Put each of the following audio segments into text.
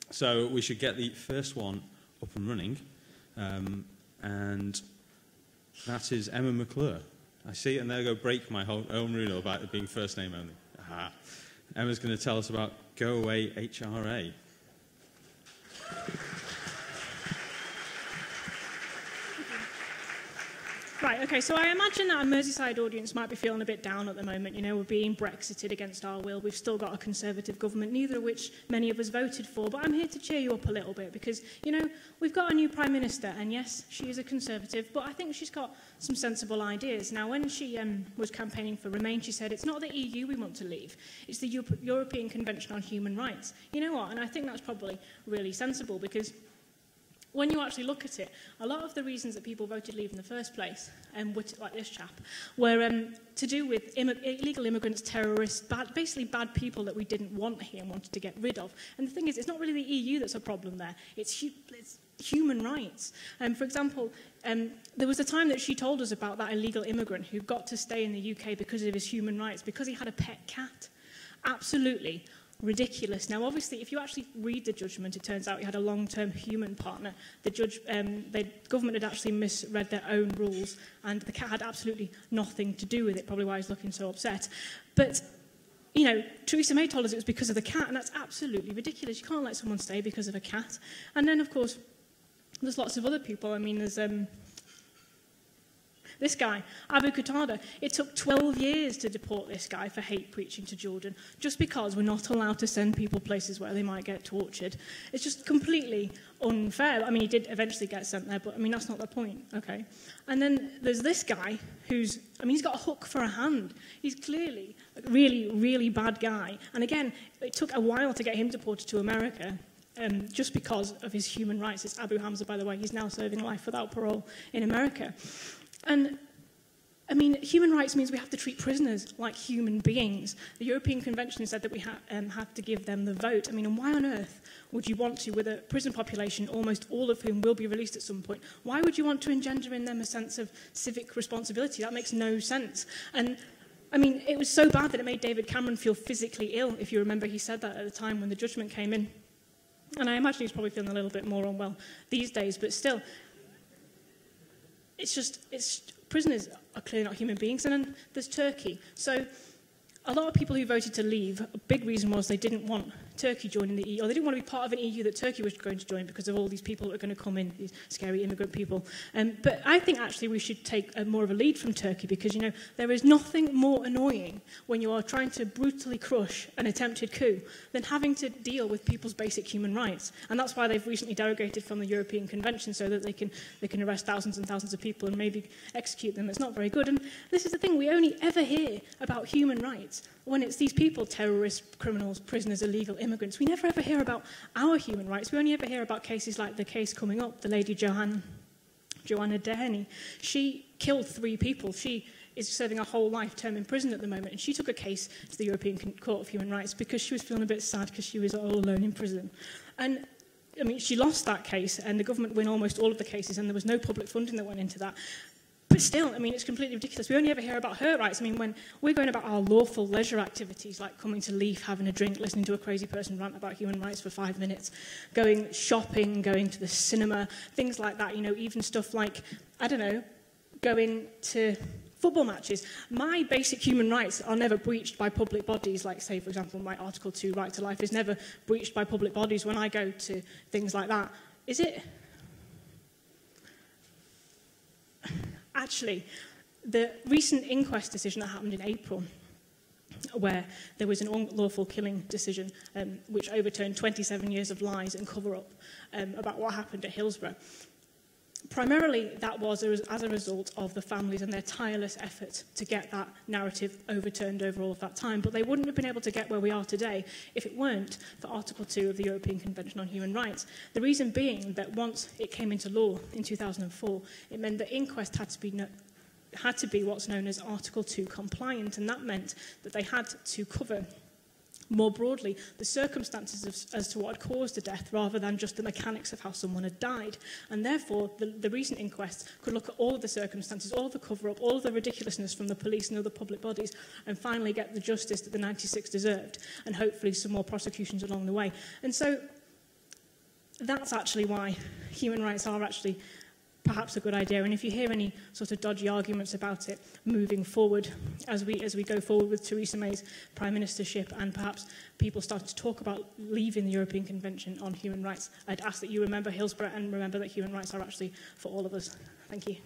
So we should get the first one up and running, and that is Emma McClure. I see it, and there I go break my own rule about it being first name only. Aha. Emma's going to tell us about Go Away HRA. Right, okay, so I imagine that a Merseyside audience might be feeling a bit down at the moment. You know, we're being Brexited against our will. We've still got a Conservative government, neither of which many of us voted for. But I'm here to cheer you up a little bit because, you know, we've got a new Prime Minister, and yes, she is a Conservative, but I think she's got some sensible ideas. Now, when she was campaigning for Remain, she said, it's not the EU we want to leave, it's the European Convention on Human Rights. You know what? And I think that's probably really sensible because when you actually look at it, a lot of the reasons that people voted leave in the first place, like this chap, were to do with illegal immigrants, terrorists, basically bad people that we didn't want here and wanted to get rid of. And the thing is, it's not really the EU that's a problem there. It's human rights. For example, there was a time that she told us about that illegal immigrant who got to stay in the UK because of his human rights, because he had a pet cat. Absolutely ridiculous. Now, obviously, if you actually read the judgment, it turns out he had a long-term human partner. The government had actually misread their own rules, and the cat had absolutely nothing to do with it, probably why he's looking so upset. But, you know, Theresa May told us it was because of the cat, and that's absolutely ridiculous. You can't let someone stay because of a cat. And then, of course, there's lots of other people. I mean, there's this guy, Abu Qatada. It took 12 years to deport this guy for hate preaching to children, just because we're not allowed to send people places where they might get tortured. It's just completely unfair. I mean, he did eventually get sent there, but I mean, that's not the point, okay? And then there's this guy who's, I mean, he's got a hook for a hand. He's clearly a really, really bad guy. And again, it took a while to get him deported to America. Just because of his human rights. It's Abu Hamza, by the way. He's now serving life without parole in America. And, I mean, human rights means we have to treat prisoners like human beings. The European Convention said that we have to give them the vote. I mean, and why on earth would you want to, with a prison population, almost all of whom will be released at some point, why would you want to engender in them a sense of civic responsibility? That makes no sense. And, I mean, it was so bad that it made David Cameron feel physically ill. If you remember, he said that at the time when the judgment came in. And I imagine he's probably feeling a little bit more unwell these days, but still, prisoners are clearly not human beings. And then there's Turkey. So a lot of people who voted to leave, a big reason was they didn't want Turkey joining the EU, or they didn't want to be part of an EU that Turkey was going to join because of all these people that are going to come in, these scary immigrant people. But I think actually we should take more of a lead from Turkey because, you know, there is nothing more annoying when you are trying to brutally crush an attempted coup than having to deal with people's basic human rights. And that's why they've recently derogated from the European Convention so that they can arrest thousands and thousands of people and maybe execute them. It's not very good. And this is the thing, we only ever hear about human rights when it's these people, terrorists, criminals, prisoners, illegal immigrants. We never ever hear about our human rights. We only ever hear about cases like the case coming up, the lady Joanna Dehenny. She killed 3 people. She is serving a whole life term in prison at the moment, and she took a case to the European Court of Human Rights because she was feeling a bit sad because she was all alone in prison. And I mean, she lost that case, and the government won almost all of the cases, and there was no public funding that went into that. But still, I mean, it's completely ridiculous. We only ever hear about her rights. I mean, when we're going about our lawful leisure activities, like coming to Leaf, having a drink, listening to a crazy person rant about human rights for 5 minutes, going shopping, going to the cinema, things like that, you know, even stuff like, I don't know, going to football matches. My basic human rights are never breached by public bodies, like, say, for example, my Article 2 right to life is never breached by public bodies when I go to things like that. Is it? Actually, the recent inquest decision that happened in April, where there was an unlawful killing decision which overturned 27 years of lies and cover-up about what happened at Hillsborough, primarily that was as a result of the families and their tireless efforts to get that narrative overturned over all of that time. But they wouldn't have been able to get where we are today if it weren't for Article 2 of the European Convention on Human Rights. The reason being that once it came into law in 2004, it meant the inquest had to be what's known as Article 2 compliant, and that meant that they had to cover more broadly the circumstances as to what had caused the death rather than just the mechanics of how someone had died. And therefore, the recent inquest could look at all of the circumstances, all of the cover-up, all of the ridiculousness from the police and other public bodies, and finally get the justice that the 96 deserved, and hopefully some more prosecutions along the way. And so that's actually why human rights are actually perhaps a good idea. And if you hear any sort of dodgy arguments about it moving forward, as we go forward with Theresa May's prime ministership, and perhaps people start to talk about leaving the European Convention on Human Rights, I'd ask that you remember Hillsborough and remember that human rights are actually for all of us. Thank you.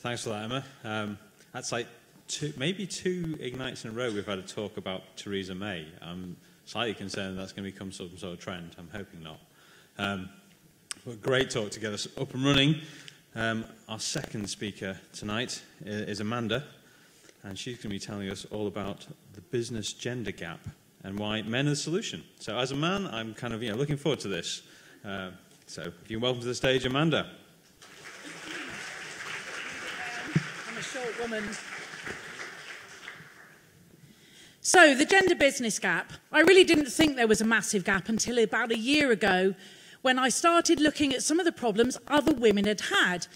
Thanks for that, Emma. That's like maybe two Ignites in a row we've had a talk about Theresa May. I'm slightly concerned that's going to become some sort of trend. I'm hoping not. But great talk to get us up and running. Our second speaker tonight is Amanda, and she's going to be telling us all about the business gender gap and why men are the solution. So as a man, I'm kind of looking forward to this. So if you can welcome to the stage, Amanda. Short woman. So, the gender business gap. I really didn't think there was a massive gap until about a year ago when I started looking at some of the problems other women had had.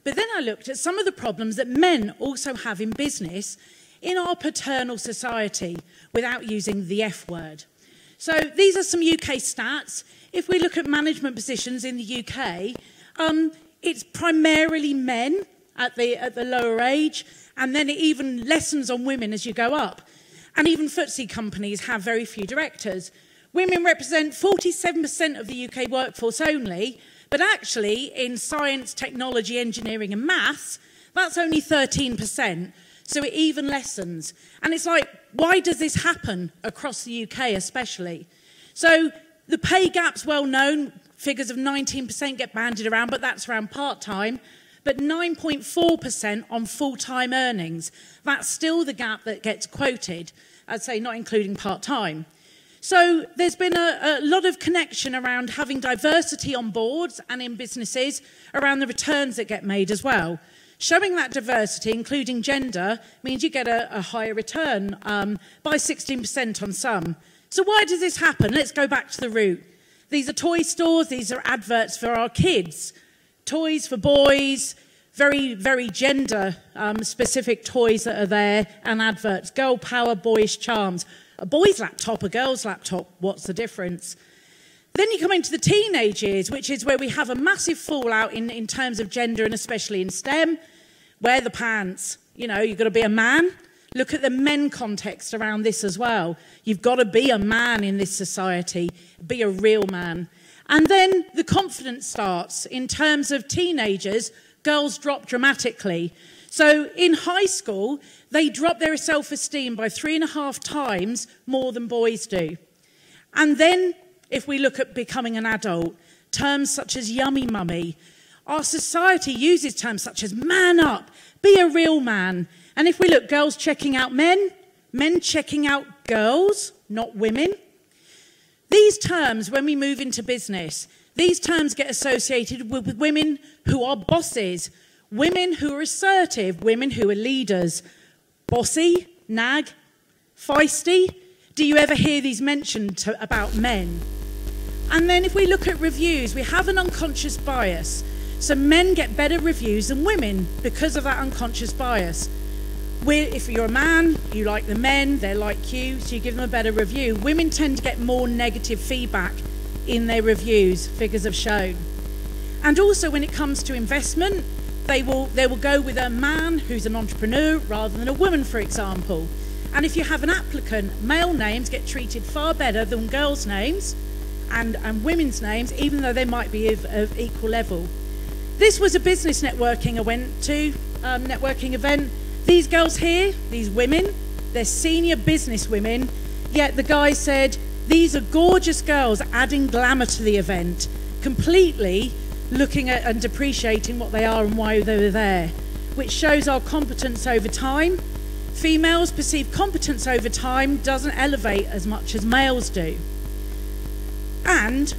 But then I looked at some of the problems that men also have in business in our paternal society without using the F word. So, these are some UK stats. If we look at management positions in the UK, it's primarily men at the lower age, and then it even lessens on women as you go up. And even FTSE companies have very few directors. Women represent 47% of the UK workforce only, but actually in science, technology, engineering and maths, that's only 13%. So it even lessens. And it's like, why does this happen across the UK especially? So the pay gap's well known. Figures of 19% get bandied around, but that's around part-time. But 9.4% on full-time earnings. That's still the gap that gets quoted, I'd say not including part-time. So there's been a lot of connection around having diversity on boards and in businesses around the returns that get made as well. Showing that diversity, including gender, means you get a higher return by 16% on some. So why does this happen? Let's go back to the root. These are toy stores, these are adverts for our kids. Toys for boys, very, very gender-specific toys that are there, and adverts. Girl power, boyish charms. A boy's laptop, a girl's laptop, what's the difference? Then you come into the teenage years, which is where we have a massive fallout in terms of gender, and especially in STEM. Wear the pants. You've got to be a man. Look at the men context around this as well. You've got to be a man in this society. Be a real man. And then the confidence starts. In terms of teenagers, girls drop dramatically. So in high school, they drop their self-esteem by 3.5 times more than boys do. And then if we look at becoming an adult, terms such as yummy mummy, our society uses terms such as man up, be a real man. And if we look, girls checking out men, men checking out girls, not women. These terms, when we move into business, these terms get associated with women who are bosses, women who are assertive, women who are leaders. Bossy, nag, feisty. Do you ever hear these mentioned about men? And then if we look at reviews, we have an unconscious bias. So men get better reviews than women because of that unconscious bias. If you're a man, you like the men, they're like you, so you give them a better review. Women tend to get more negative feedback in their reviews, figures have shown. And also when it comes to investment, they will go with a man who's an entrepreneur rather than a woman, for example. And if you have an applicant, male names get treated far better than girls' names and women's names, even though they might be of equal level. This was a business networking I went to, networking event. These girls here, these women, they're senior business women, yet the guy said, these are gorgeous girls adding glamour to the event, completely looking at and depreciating what they are and why they were there, which shows our competence over time. Females perceive competence over time doesn't elevate as much as males do. And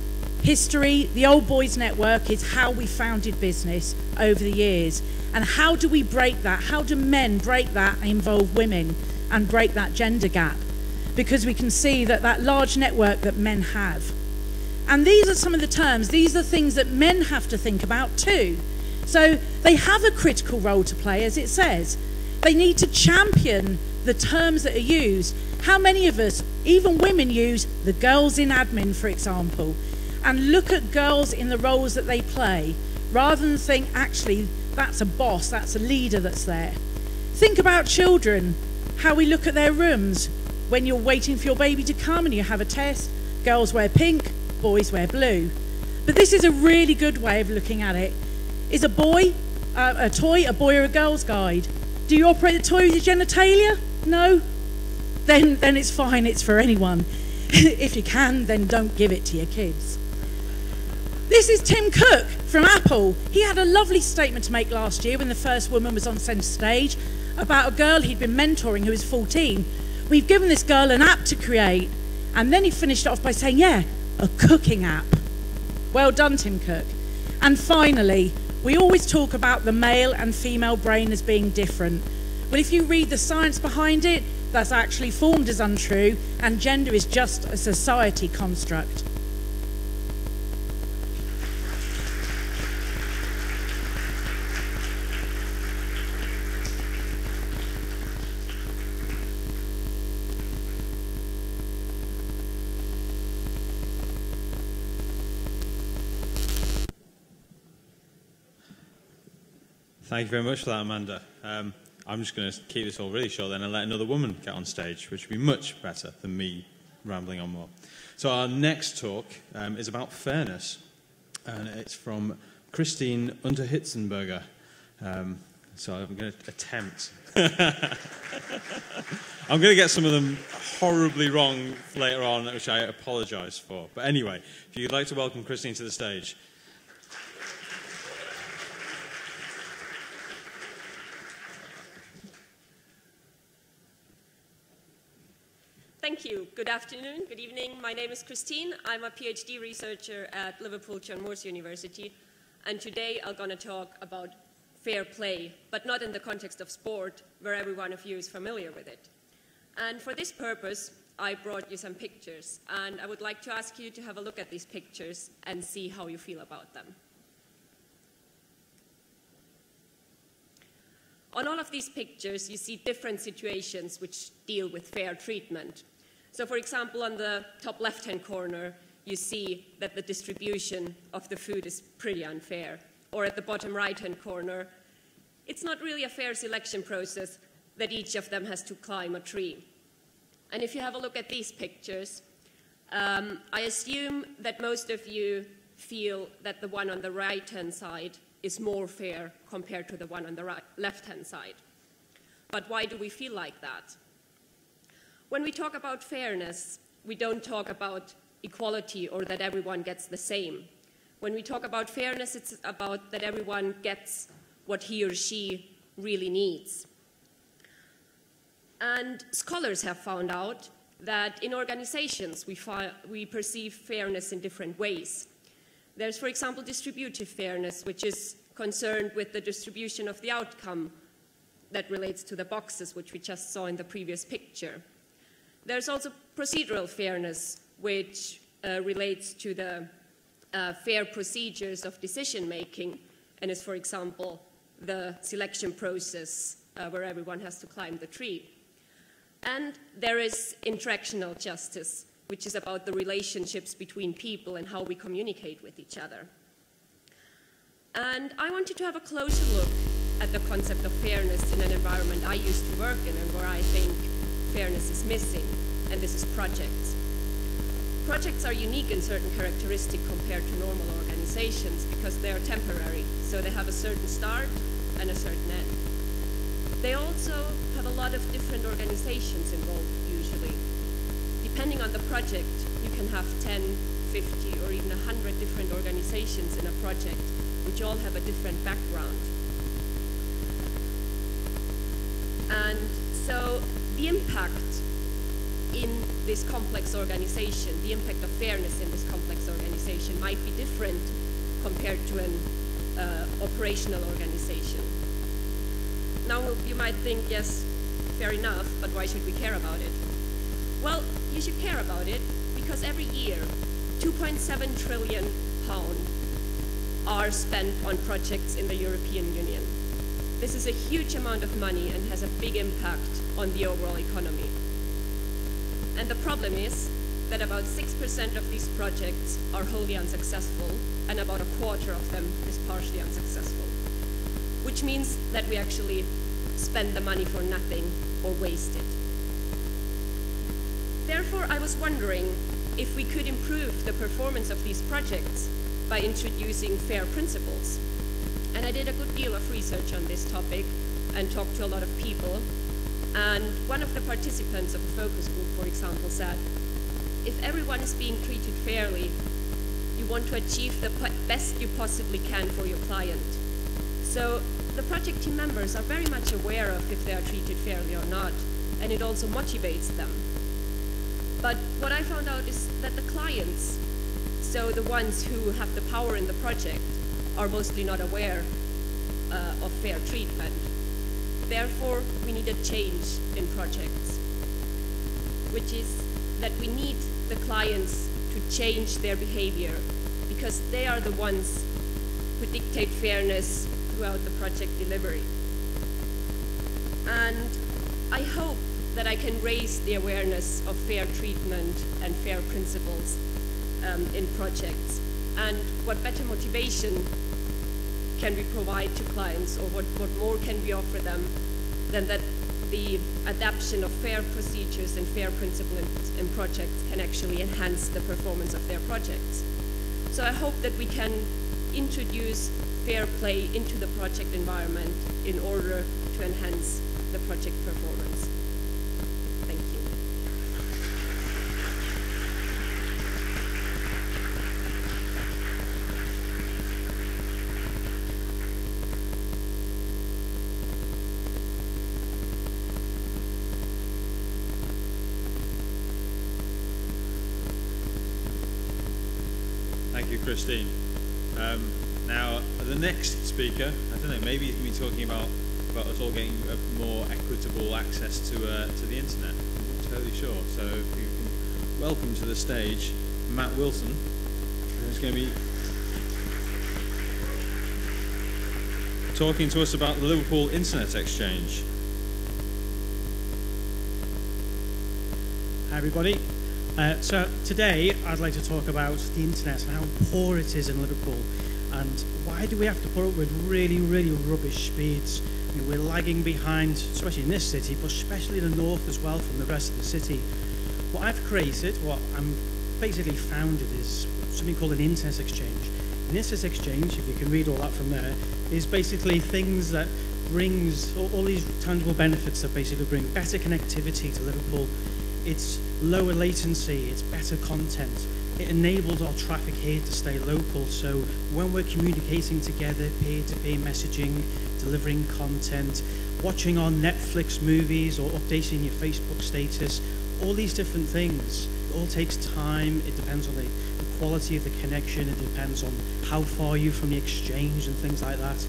history, the Old Boys Network, is how we founded business over the years. And how do we break that? How do men break that and involve women and break that gender gap? because we can see that large network that men have. And these are some of the terms, these are things that men have to think about too. So they have a critical role to play, as it says. They need to champion the terms that are used. How many of us, even women, use the girls in admin, for example, and look at girls in the roles that they play, rather than think, actually, that's a boss, that's a leader that's there. Think about children, how we look at their rooms. When you're waiting for your baby to come and you have a test, girls wear pink, boys wear blue. But this is a really good way of looking at it. Is a boy, a toy, a boy or a girl's guide? Do you operate the toy with your genitalia? No? Then it's fine, it's for anyone. If you can, then don't give it to your kids. This is Tim Cook from Apple. He had a lovely statement to make last year when the first woman was on centre stage about a girl he'd been mentoring who was 14. We've given this girl an app to create. And then he finished it off by saying, yeah, a cooking app. Well done, Tim Cook. And finally, we always talk about the male and female brain as being different. Well, if you read the science behind it, that's actually formed as untrue, and gender is just a society construct. Thank you very much for that, Amanda. I'm just going to keep this all really short then and let another woman get on stage, which would be much better than me rambling on more. So our next talk is about fairness, and it's from Christine Unterhitzenberger. So I'm going to attempt. I'm going to get some of them horribly wrong later on, which I apologise for. But anyway, if you'd like to welcome Christine to the stage. Thank you. Good afternoon, good evening. My name is Christine. I'm a PhD researcher at Liverpool John Moores University, and today I'm going to talk about fair play, but not in the context of sport, where every one of you is familiar with it. And for this purpose, I brought you some pictures, and I would like to ask you to have a look at these pictures and see how you feel about them. On all of these pictures, you see different situations which deal with fair treatment. So, for example, on the top left-hand corner, you see that the distribution of the food is pretty unfair. Or at the bottom right-hand corner, it's not really a fair selection process that each of them has to climb a tree. And if you have a look at these pictures, I assume that most of you feel that the one on the right-hand side is more fair compared to the one on the left-hand side. But why do we feel like that? When we talk about fairness, we don't talk about equality or that everyone gets the same. When we talk about fairness, it's about that everyone gets what he or she really needs. And scholars have found out that in organizations we perceive fairness in different ways. There's, for example, distributive fairness, which is concerned with the distribution of the outcome that relates to the boxes, which we just saw in the previous picture. There's also procedural fairness, which relates to the fair procedures of decision-making, and is, for example, the selection process where everyone has to climb the tree. And there is interactional justice, which is about the relationships between people and how we communicate with each other. And I wanted to have a closer look at the concept of fairness in an environment I used to work in and where I think fairness is missing, and this is projects. Projects are unique in certain characteristics compared to normal organizations because they are temporary, so they have a certain start and a certain end. They also have a lot of different organizations involved, usually. Depending on the project, you can have 10, 50, or even 100 different organizations in a project, which all have a different background. And so the impact in this complex organization, the impact of fairness in this complex organization might be different compared to an operational organization. Now you might think, yes, fair enough, but why should we care about it? Well, you should care about it because every year, 2.7 trillion pounds are spent on projects in the European Union. This is a huge amount of money and has a big impact on the overall economy. And the problem is that about 6% of these projects are wholly unsuccessful, and about a quarter of them is partially unsuccessful, which means that we actually spend the money for nothing or waste it. Therefore, I was wondering if we could improve the performance of these projects by introducing FAIR principles. And I did a good deal of research on this topic and talked to a lot of people. And one of the participants of a focus group, for example, said, if everyone is being treated fairly, you want to achieve the best you possibly can for your client. So the project team members are very much aware of if they are treated fairly or not, and it also motivates them. But what I found out is that the clients, so the ones who have the power in the project, are mostly not aware of fair treatment. Therefore, we need a change in projects, which is that we need the clients to change their behavior because they are the ones who dictate fairness throughout the project delivery. And I hope that I can raise the awareness of fair treatment and fair principles in projects. And what better motivation can we provide to clients, or what more can we offer them than that the adoption of fair procedures and fair principles in projects can actually enhance the performance of their projects. So I hope that we can introduce fair play into the project environment in order to enhance the project performance. Thank you. Thank you, Christine. Now, the next speaker, I don't know, maybe he's going to be talking about us all getting a more equitable access to the internet. I'm not totally sure. So if you can welcome to the stage Matt Wilson, who's going to be talking to us about the Liverpool Internet Exchange. Hi everybody. So today I'd like to talk about the internet and how poor it is in Liverpool, and why do we have to put up with really rubbish speeds. I mean, we're lagging behind, especially in this city, but especially in the north as well from the rest of the city. What I've created, what I'm basically founded, is something called an internet exchange. An internet exchange, if you can read all that from there, is basically things that brings all these tangible benefits that basically bring better connectivity to Liverpool. It's lower latency, it's better content. It enables our traffic here to stay local, so when we're communicating together, peer-to-peer messaging, delivering content, watching our Netflix movies or updating your Facebook status, all these different things, it all takes time. It depends on the quality of the connection, it depends on how far you're from the exchange and things like that.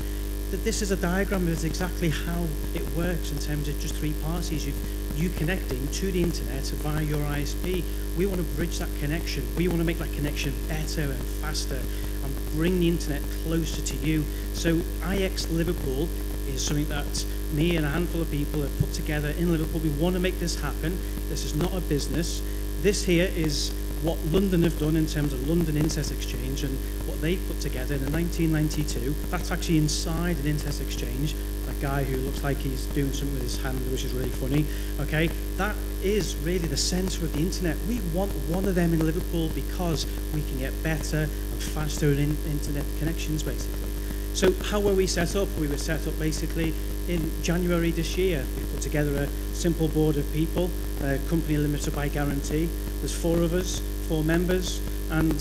This is a diagram of exactly how it works in terms of just three parties. You connecting to the internet via your ISP. We want to bridge that connection. We want to make that connection better and faster and bring the internet closer to you. So IX Liverpool is something that me and a handful of people have put together in Liverpool. We want to make this happen. This is not a business. This here is what London have done in terms of London Internet Exchange and what they put together in 1992. That's actually inside an Internet Exchange. That guy who looks like he's doing something with his hand, which is really funny. Okay, that is really the centre of the internet. We want one of them in Liverpool because we can get better and faster internet connections, basically. So how were we set up? We were set up basically in January this year. We put together a simple board of people, a company limited by guarantee. There's 4 of us, 4 members, and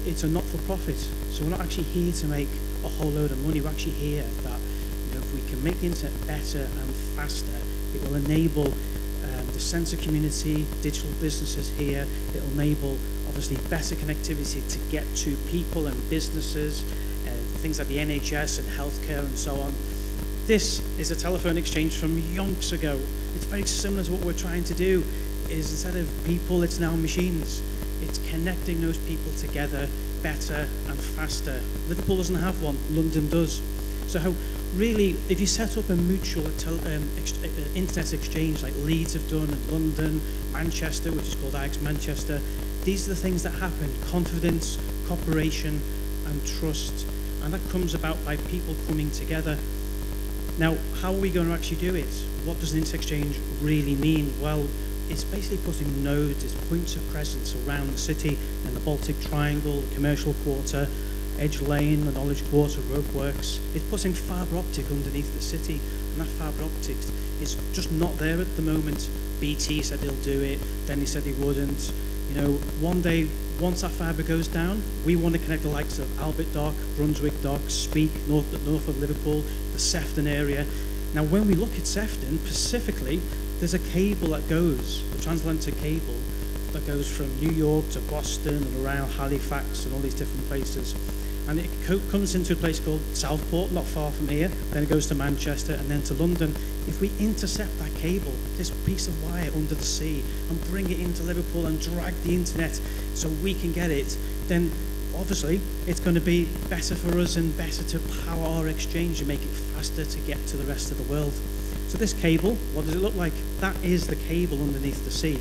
it's a not-for-profit. So we're not actually here to make a whole load of money. We're actually here that, you know, if we can make the internet better and faster, it will enable the sense of community, digital businesses here. It will enable, obviously, better connectivity to get to people and businesses, things like the NHS and healthcare and so on. This is a telephone exchange from yonks ago. It's very similar to what we're trying to do. is instead of people, it's now machines. It's connecting those people together better and faster. Liverpool doesn't have one, London does. So how really, if you set up a mutual internet exchange like Leeds have done, and London, Manchester, which is called Ajax Manchester, these are the things that happen: confidence, cooperation, and trust. And that comes about by people coming together. Now, how are we going to actually do it? What does an internet exchange really mean? Well, it's basically putting nodes, it's points of presence around the city in the Baltic Triangle, the Commercial Quarter, Edge Lane, the Knowledge Quarter, Ropeworks. It's putting fibre optic underneath the city, and that fibre optic is just not there at the moment. BT said they'll do it, then they said they wouldn't. You know, one day, once that fibre goes down, we want to connect the likes of Albert Dock, Brunswick Dock, Speke, north of Liverpool, the Sefton area. Now, when we look at Sefton, specifically, there's a cable that goes, the transatlantic cable, that goes from New York to Boston and around Halifax and all these different places. And it comes into a place called Southport, not far from here. Then it goes to Manchester and then to London. If we intercept that cable, this piece of wire under the sea, and bring it into Liverpool and drag the internet so we can get it, then obviously it's going to be better for us and better to power our exchange and make it faster to get to the rest of the world. So this cable, what does it look like? That is the cable underneath the sea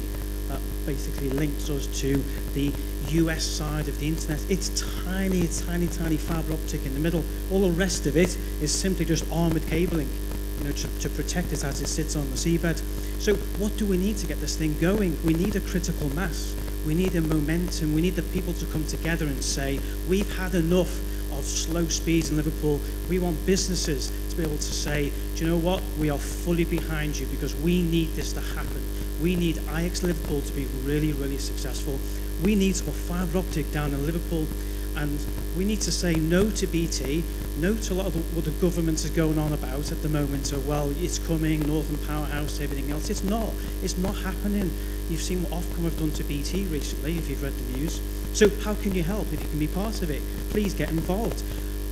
that basically links us to the US side of the internet. It's tiny fibre optic in the middle. All the rest of it is simply just armoured cabling, you know, to protect it as it sits on the seabed. So what do we need to get this thing going? We need a critical mass. We need a momentum. We need the people to come together and say, we've had enough of slow speeds in Liverpool. We want businesses to be able to say, do you know what? We are fully behind you because we need this to happen. We need Ajax Liverpool to be really, really successful. We need to put fibre optic down in Liverpool, and we need to say no to BT, no to a lot of what the government is going on about at the moment. So, well, it's coming, Northern Powerhouse, everything else. It's not happening. You've seen what Ofcom have done to BT recently, if you've read the news. So how can you help? If you can be part of it, please get involved.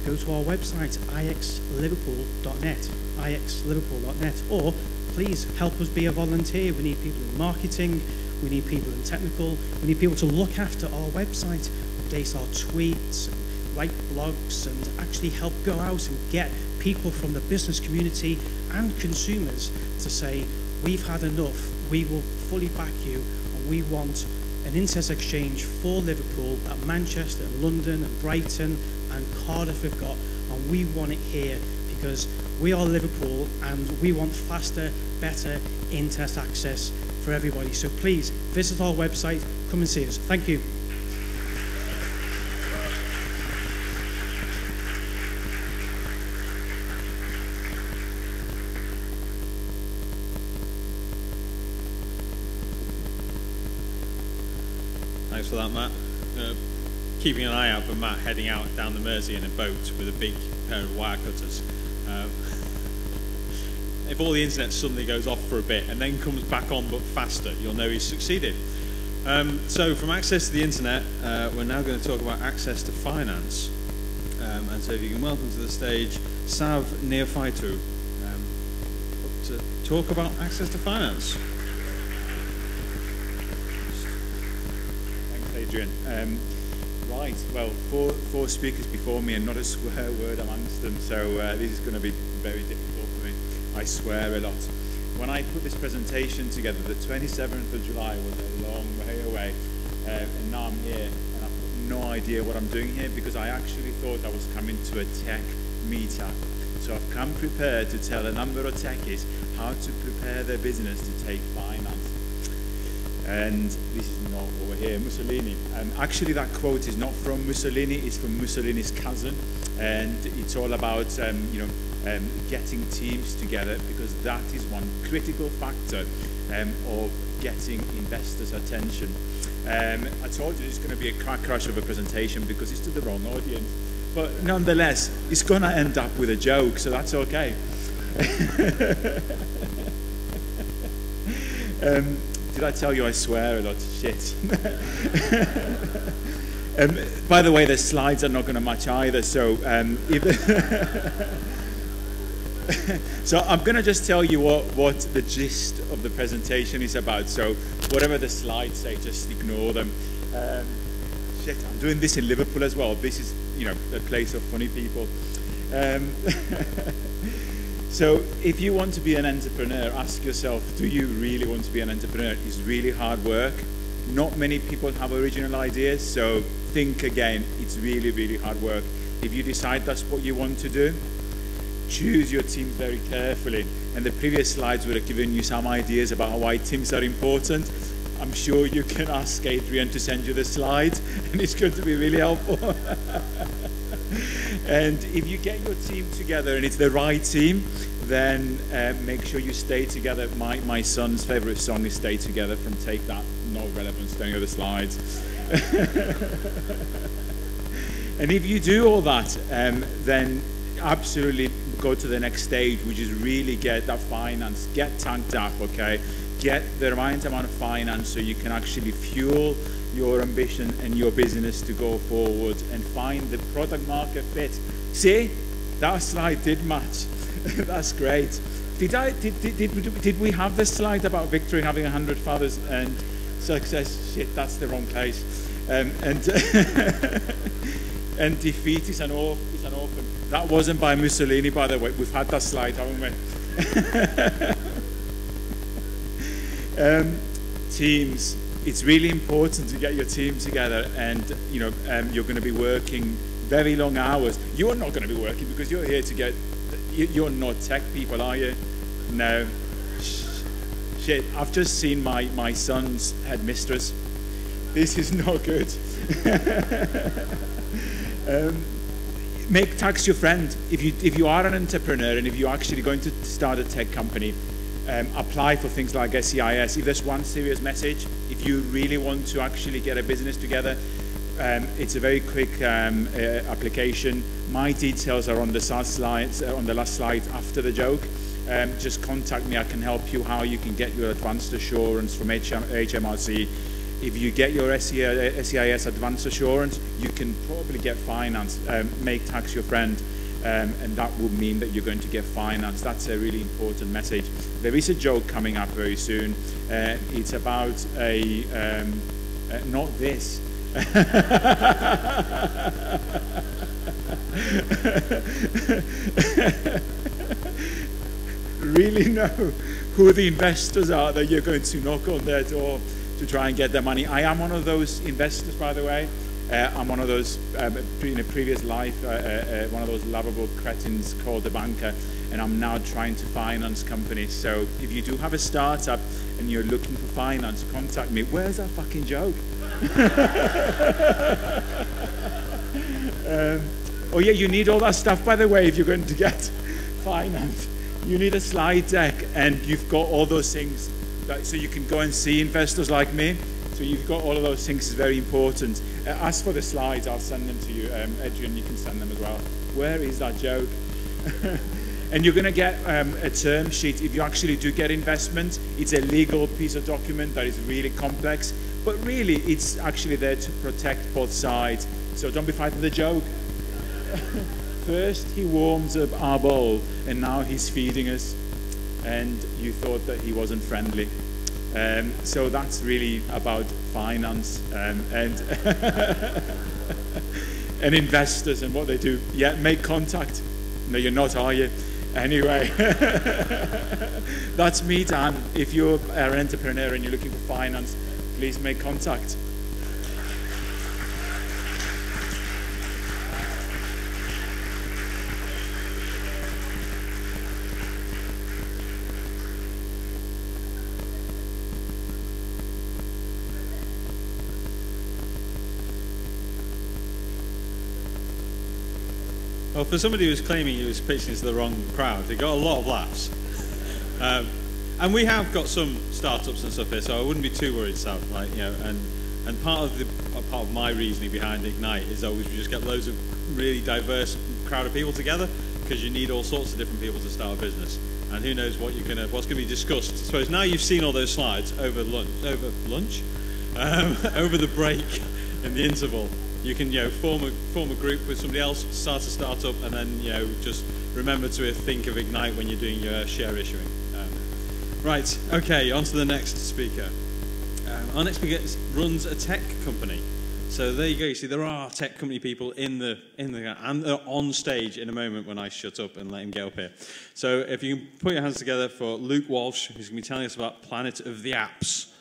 Go to our website, ixliverpool.net, ixliverpool.net, or please help us be a volunteer. We need people in marketing, we need people in technical, we need people to look after our website, update our tweets, and write blogs, and actually help go out and get people from the business community and consumers to say, we've had enough, we will fully back you, and we want an internet exchange for Liverpool that Manchester and London and Brighton and Cardiff have got, and we want it here because we are Liverpool and we want faster, better internet access for everybody. So please visit our website, come and see us. Thank you. Thanks for that, Matt. Keeping an eye out for Matt heading out down the Mersey in a boat with a big pair of wire cutters. If all the internet suddenly goes off for a bit and then comes back on but faster, you'll know he's succeeded. So from access to the internet, we're now going to talk about access to finance. And so if you can welcome to the stage Sav Neophytou to talk about access to finance. Adrian. Right, well, four speakers before me and not a swear word amongst them, so this is going to be very difficult for me. I swear a lot. When I put this presentation together, the 27th of July was a long way away, and now I'm here, and I've got no idea what I'm doing here because I actually thought I was coming to a tech meetup. So I've come prepared to tell a number of techies how to prepare their business to take finance. And this is not over here, Mussolini. Actually, that quote is not from Mussolini, it's from Mussolini's cousin. And it's all about, getting teams together because that is one critical factor of getting investors' attention. I told you it's going to be a car crash of a presentation because it's to the wrong audience. But nonetheless, it's going to end up with a joke, so that's okay. Did I tell you I swear a lot? Shit. By the way, the slides are not going to match either, so So I'm going to just tell you what the gist of the presentation is about. So whatever the slides say, just ignore them. Shit, I'm doing this in Liverpool as well. This is, you know, a place of funny people. So if you want to be an entrepreneur, ask yourself, do you really want to be an entrepreneur? It's really hard work. Not many people have original ideas, so think again. It's really, really hard work. If you decide that's what you want to do, choose your team very carefully. And the previous slides would have given you some ideas about why teams are important. I'm sure you can ask Adrian to send you the slides, and it's going to be really helpful. And if you get your team together and it's the right team, then make sure you stay together. My son's favorite song is Stay Together from Take That. No relevance to any of the slides. And if you do all that, then absolutely go to the next stage, which is really get that finance, get tanked up, okay? Get the right amount of finance so you can actually fuel your ambition and your business to go forward and find the product market fit. See, that slide did match. That's great. Did we have the slide about Victory having 100 fathers and success? Shit, that's the wrong place. And defeat is an orphan. That wasn't by Mussolini, by the way. We've had that slide, haven't we? Teams. It's really important to get your team together, and you know you're going to be working very long hours. You're not going to be working because you're here to get. You're not tech people, are you? No. Shit. I've just seen my son's headmistress. This is not good. Make tax your friend. If you are an entrepreneur and if you're actually going to start a tech company, apply for things like SEIS. If there's one serious message, if you really want to actually get a business together, it's a very quick application. My details are on the slides, on the last slide after the joke. Just contact me. I can help you how you can get your advanced assurance from HMRC. If you get your SEIS advanced assurance, you can probably get finance. Make tax your friend. And that will mean that you're going to get finance. That's a really important message. There is a joke coming up very soon. It's about not this. Really know who the investors are that you're going to knock on their door to try and get their money. I am one of those investors, by the way. I'm one of those, in a previous life, one of those lovable cretins called a banker, and I'm now trying to finance companies. So if you do have a startup and you're looking for finance, contact me. Where's that fucking joke? Oh yeah, you need all that stuff, by the way, if you're going to get finance. You need a slide deck, and you've got all those things, so you can go and see investors like me. So you've got all of those things. Is very important. As for the slides, I'll send them to you. Adrian, you can send them as well. Where is that joke? And you're going to get a term sheet. If you actually do get investment, it's a legal piece of document that is really complex, but really it's actually there to protect both sides. So don't be fighting the joke. First he warms up our bowl, and now he's feeding us, and you thought that he wasn't friendly. So that's really about finance and and investors and what they do. Yeah, make contact. No, you're not, are you? Anyway, that's me, Dan. If you're an entrepreneur and you're looking for finance, please make contact. Well, for somebody who was claiming he was pitching to the wrong crowd, he got a lot of laughs. And we have got some startups and stuff here, so I wouldn't be too worried, Sam. Like, you know, and part of my reasoning behind Ignite is always we just get loads of really diverse crowd of people together, because you need all sorts of different people to start a business. And who knows what's going to be discussed. I suppose now you've seen all those slides over the break in the interval. You can, form a group with somebody else, start a startup, and then, just remember to think of Ignite when you're doing your share issuing. Right, okay, on to the next speaker. Our next speaker runs a tech company. So there you go. You see, there are tech company people in the and they're on stage in a moment when I shut up and let him get up here. So if you can put your hands together for Luke Walsh, who's going to be telling us about Planet of the Apps.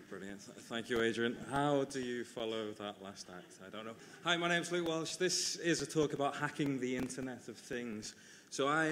Brilliant. Thank you, Adrian. How do you follow that last act? I don't know. Hi, my name's Luke Walsh. This is a talk about hacking the Internet of Things. So I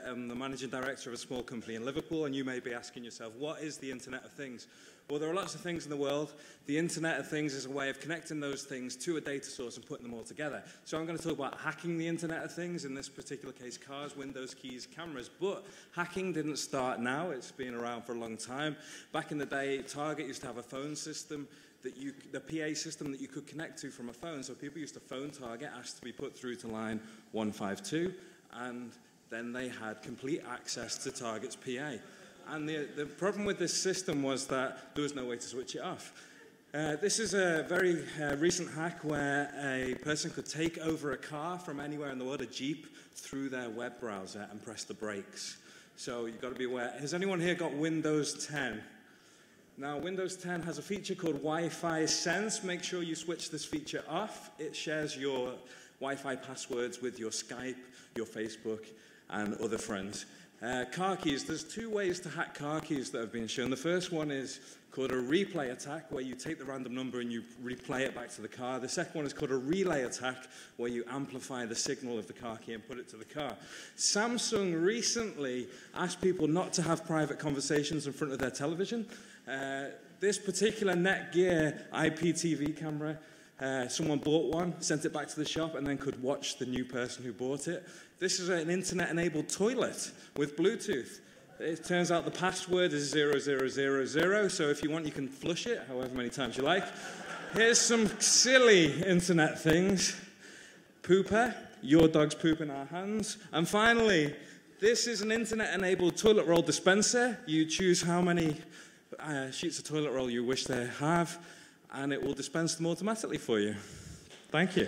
am the managing director of a small company in Liverpool, and you may be asking yourself, what is the Internet of Things? Well, there are lots of things in the world. The Internet of Things is a way of connecting those things to a data source and putting them all together. So I'm going to talk about hacking the Internet of Things, in this particular case, cars, windows, keys, cameras. But hacking didn't start now. It's been around for a long time. Back in the day, Target used to have a phone system, the PA system that you could connect to from a phone. So people used to phone Target, asked to be put through to line 152. And then they had complete access to Target's PA. And the problem with this system was that there was no way to switch it off. This is a very recent hack where a person could take over a car from anywhere in the world, a Jeep, through their web browser and press the brakes. So you've got to be aware. Has anyone here got Windows 10? Now, Windows 10 has a feature called Wi-Fi Sense. Make sure you switch this feature off. It shares your Wi-Fi passwords with your Skype, your Facebook, and other friends. Car keys, there's two ways to hack car keys that have been shown. The first one is called a replay attack, where you take the random number and you replay it back to the car. The second one is called a relay attack, where you amplify the signal of the car key and put it to the car. Samsung recently asked people not to have private conversations in front of their television. This particular Netgear IPTV camera, someone bought one, sent it back to the shop, and then could watch the new person who bought it. This is an internet-enabled toilet with Bluetooth. It turns out the password is 0000, so if you want, you can flush it however many times you like. Here's some silly internet things. Pooper, your dog's poop in our hands. And finally, this is an internet-enabled toilet roll dispenser. You choose how many sheets of toilet roll you wish to have, and it will dispense them automatically for you. Thank you.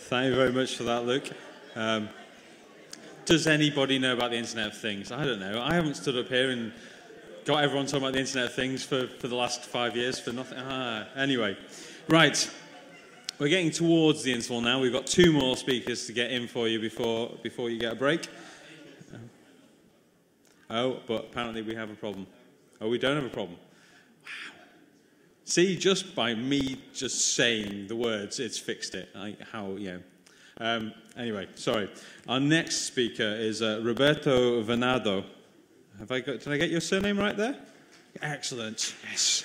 Thank you very much for that, Luke. Does anybody know about the Internet of Things? I don't know. I haven't stood up here and got everyone talking about the Internet of Things for the last 5 years for nothing. Anyway, right. We're getting towards the interval now. We've got 2 more speakers to get in for you before you get a break. Oh, but apparently we have a problem. Oh, we don't have a problem. Wow. See, just by me just saying the words, it's fixed it. Anyway, sorry. Our next speaker is Roberto Venado. Did I get your surname right there? Excellent. Yes.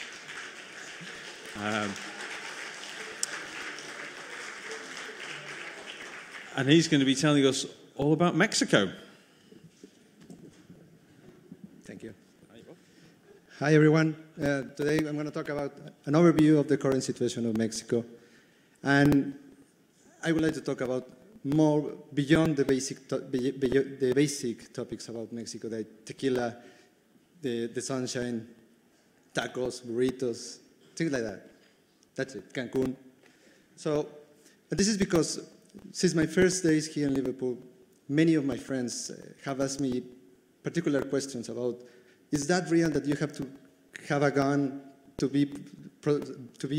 And he's going to be telling us all about Mexico. Thank you. Hi, everyone. Today I'm going to talk about an overview of the current situation of Mexico. And I would like to talk about more beyond the basic topics about Mexico, like tequila, the sunshine, tacos, burritos, things like that. That's it, Cancun. So this is because since my first days here in Liverpool, many of my friends have asked me particular questions about, is that real that you have to have a gun to be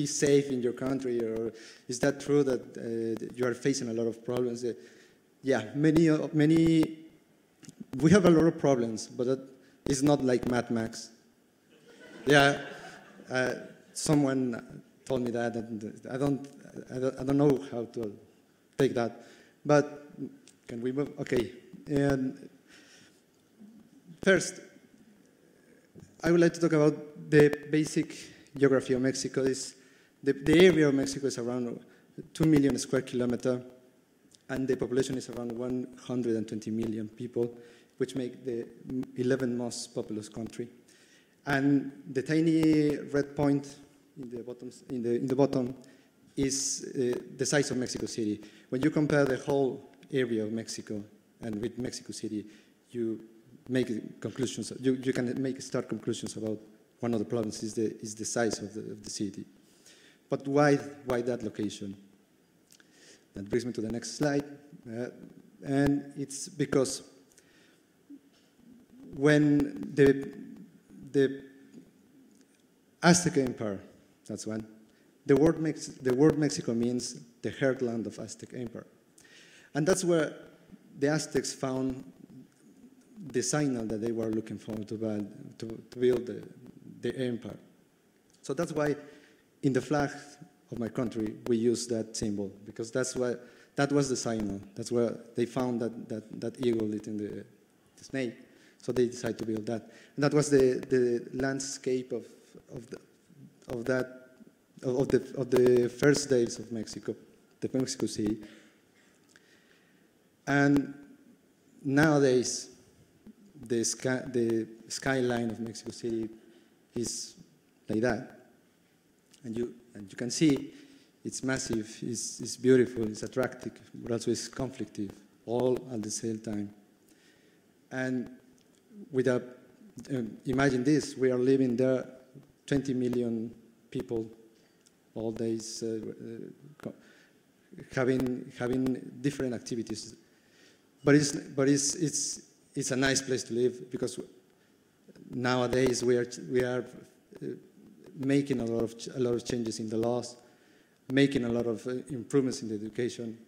safe in your country, or is that true that you are facing a lot of problems? Yeah, we have a lot of problems, but it's not like Mad Max. Yeah, someone told me that, and I don't know how to take that. But can we move? Okay. And first, I would like to talk about the basic geography of Mexico. The area of Mexico is around 2 million square kilometers, and the population is around 120 million people. which make the 11th most populous country. And the tiny red point in the bottom is the size of Mexico City. When you compare the whole area of Mexico and with Mexico City, you make conclusions. You can start conclusions about one of the problems is the size of the city. But why that location? That brings me to the next slide. And it's because when the Aztec Empire, that's one, the word Mexico means the heartland of Aztec Empire. And that's where the Aztecs found the signal that they were looking for to build the empire. So that's why in the flag of my country we use that symbol, because that was the signal. That's where they found that eagle eating the snake. So they decided to build that. And that was the landscape of the first days of Mexico, the Mexico City. And nowadays, the skyline of Mexico City is like that. And you can see it's massive, it's beautiful, it's attractive, but also it's conflictive, all at the same time. And imagine this, we are living there, 20 million people all days having different activities. But it's a nice place to live, because nowadays we are making a lot of changes in the laws, making a lot of improvements in the education,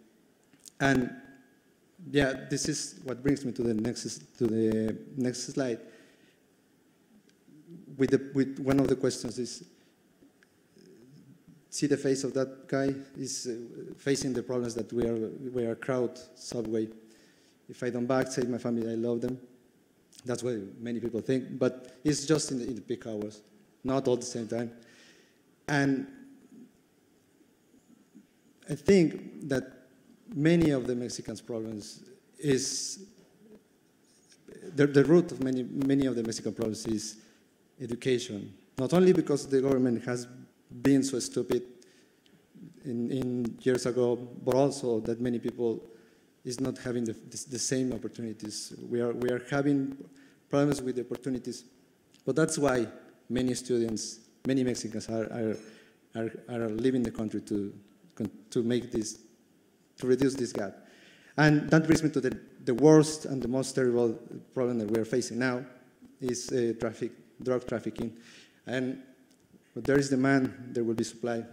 and yeah, this is what brings me to the next slide. With one of the questions is, see the face of that guy is facing the problems that we are crowd subway. If I don't back, save my family, I love them. That's what many people think, but it's just in the peak hours, not all at the same time. And I think that many of the Mexicans' problems is, the root of many of the Mexican problems is education. Not only because the government has been so stupid in years ago, but also that many people is not having the same opportunities. We are having problems with the opportunities, but that's why many students, many Mexicans are leaving the country to make this, to reduce this gap. And that brings me to the worst and the most terrible problem that we are facing now is drug trafficking. And when there is demand, there will be supply.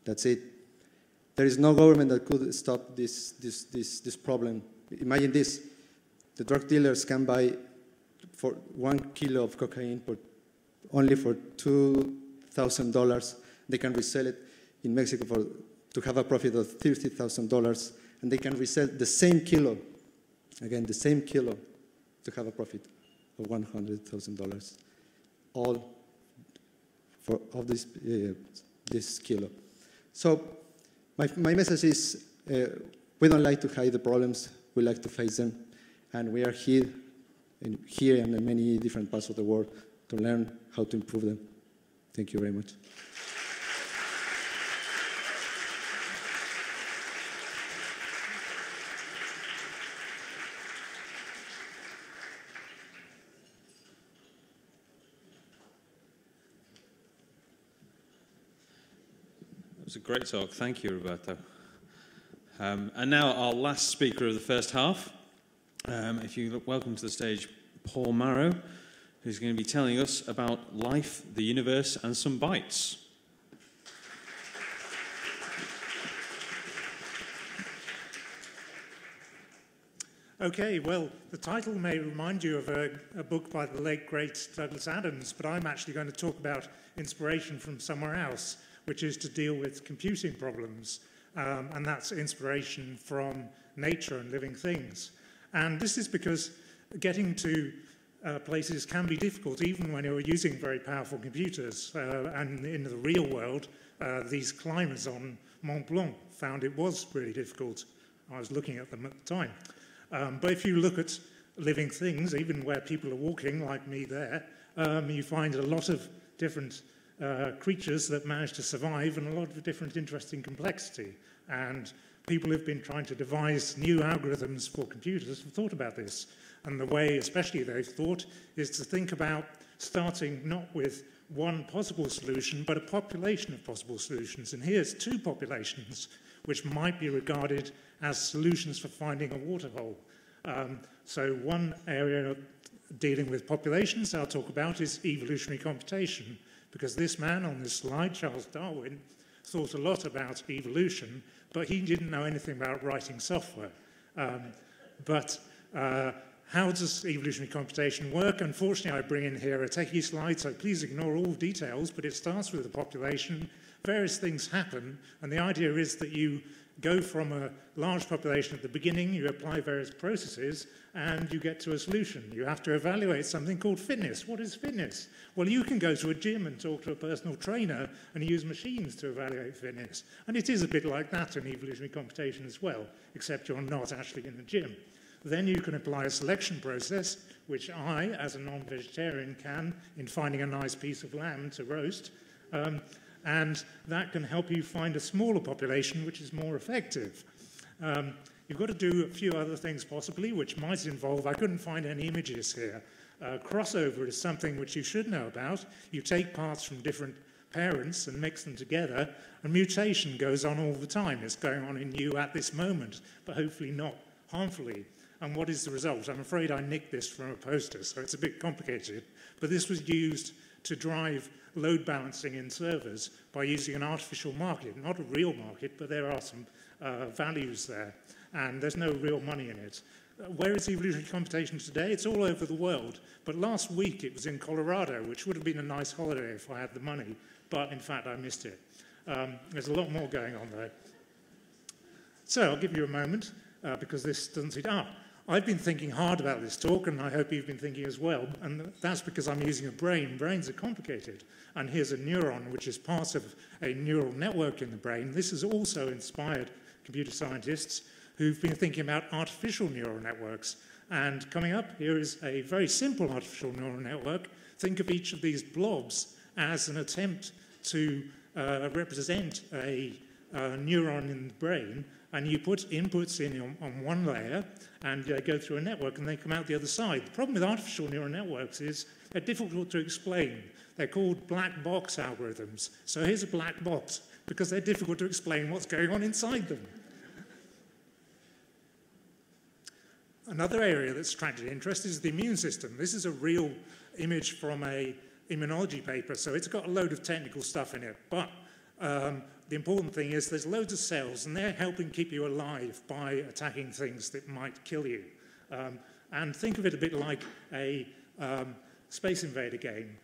That's it. There is no government that could stop this problem. Imagine this. The drug dealers can buy for 1 kilo of cocaine only for $2,000. They can resell it in Mexico to have a profit of $30,000, and they can resell the same kilo, again, the same kilo, to have a profit of $100,000, all of this kilo. So my message is, we don't like to hide the problems, we like to face them, and we are here and in many different parts of the world to learn how to improve them. Thank you very much. It was a great talk. Thank you, Roberto. And now our last speaker of the first half. If you welcome to the stage Paul Marrow, who's going to be telling us about life, the universe, and some bites. Okay, well, the title may remind you of a book by the late, great Douglas Adams, but I'm actually going to talk about inspiration from somewhere else, which is to deal with computing problems, and that's inspiration from nature and living things. And this is because getting to places can be difficult, even when you're using very powerful computers. And in the real world, these climbers on Mont Blanc found it was really difficult. I was looking at them at the time. But if you look at living things, even where people are walking, like me there, you find a lot of different creatures that manage to survive and a lot of different interesting complexity. And people who've been trying to devise new algorithms for computers have thought about this. And the way, especially they've thought, is to think about starting not with one possible solution, but a population of possible solutions. And here's two populations which might be regarded as solutions for finding a waterhole. So one area dealing with populations I'll talk about is evolutionary computation, because this man on this slide, Charles Darwin, thought a lot about evolution, but he didn't know anything about writing software. How does evolutionary computation work? Unfortunately, I bring in here a techie slide, so please ignore all details, but it starts with the population. Various things happen, and the idea is that you go from a large population at the beginning, you apply various processes, and you get to a solution. You have to evaluate something called fitness. What is fitness? Well, you can go to a gym and talk to a personal trainer and use machines to evaluate fitness. And it is a bit like that in evolutionary computation as well, except you're not actually in a gym. Then you can apply a selection process, which I, as a non-vegetarian, can in finding a nice piece of lamb to roast. And that can help you find a smaller population, which is more effective. You've got to do a few other things possibly, which might involve, I couldn't find any images here. Crossover is something which you should know about. You take parts from different parents and mix them together, and mutation goes on all the time. It's going on in you at this moment, but hopefully not harmfully. And what is the result? I'm afraid I nicked this from a poster, so it's a bit complicated. But this was used to drive load balancing in servers by using an artificial market, not a real market, but there are some values there, and there's no real money in it. Where is evolutionary computation today? It's all over the world, but last week it was in Colorado, which would have been a nice holiday if I had the money, but in fact I missed it. There's a lot more going on there. So I'll give you a moment, because this doesn't seem... I've been thinking hard about this talk, and I hope you've been thinking as well, and that's because I'm using a brain. Brains are complicated, and here's a neuron, which is part of a neural network in the brain. This has also inspired computer scientists who've been thinking about artificial neural networks. And coming up, here is a very simple artificial neural network. Think of each of these blobs as an attempt to represent a neuron in the brain, and you put inputs in on one layer, and they go through a network, and they come out the other side. The problem with artificial neural networks is they're difficult to explain. They're called black box algorithms. So here's a black box, because they're difficult to explain what's going on inside them. Another area that's attracted interest is the immune system. This is a real image from a immunology paper, so it's got a load of technical stuff in it, but the important thing is there's loads of cells, and they're helping keep you alive by attacking things that might kill you. And think of it a bit like a Space Invader game,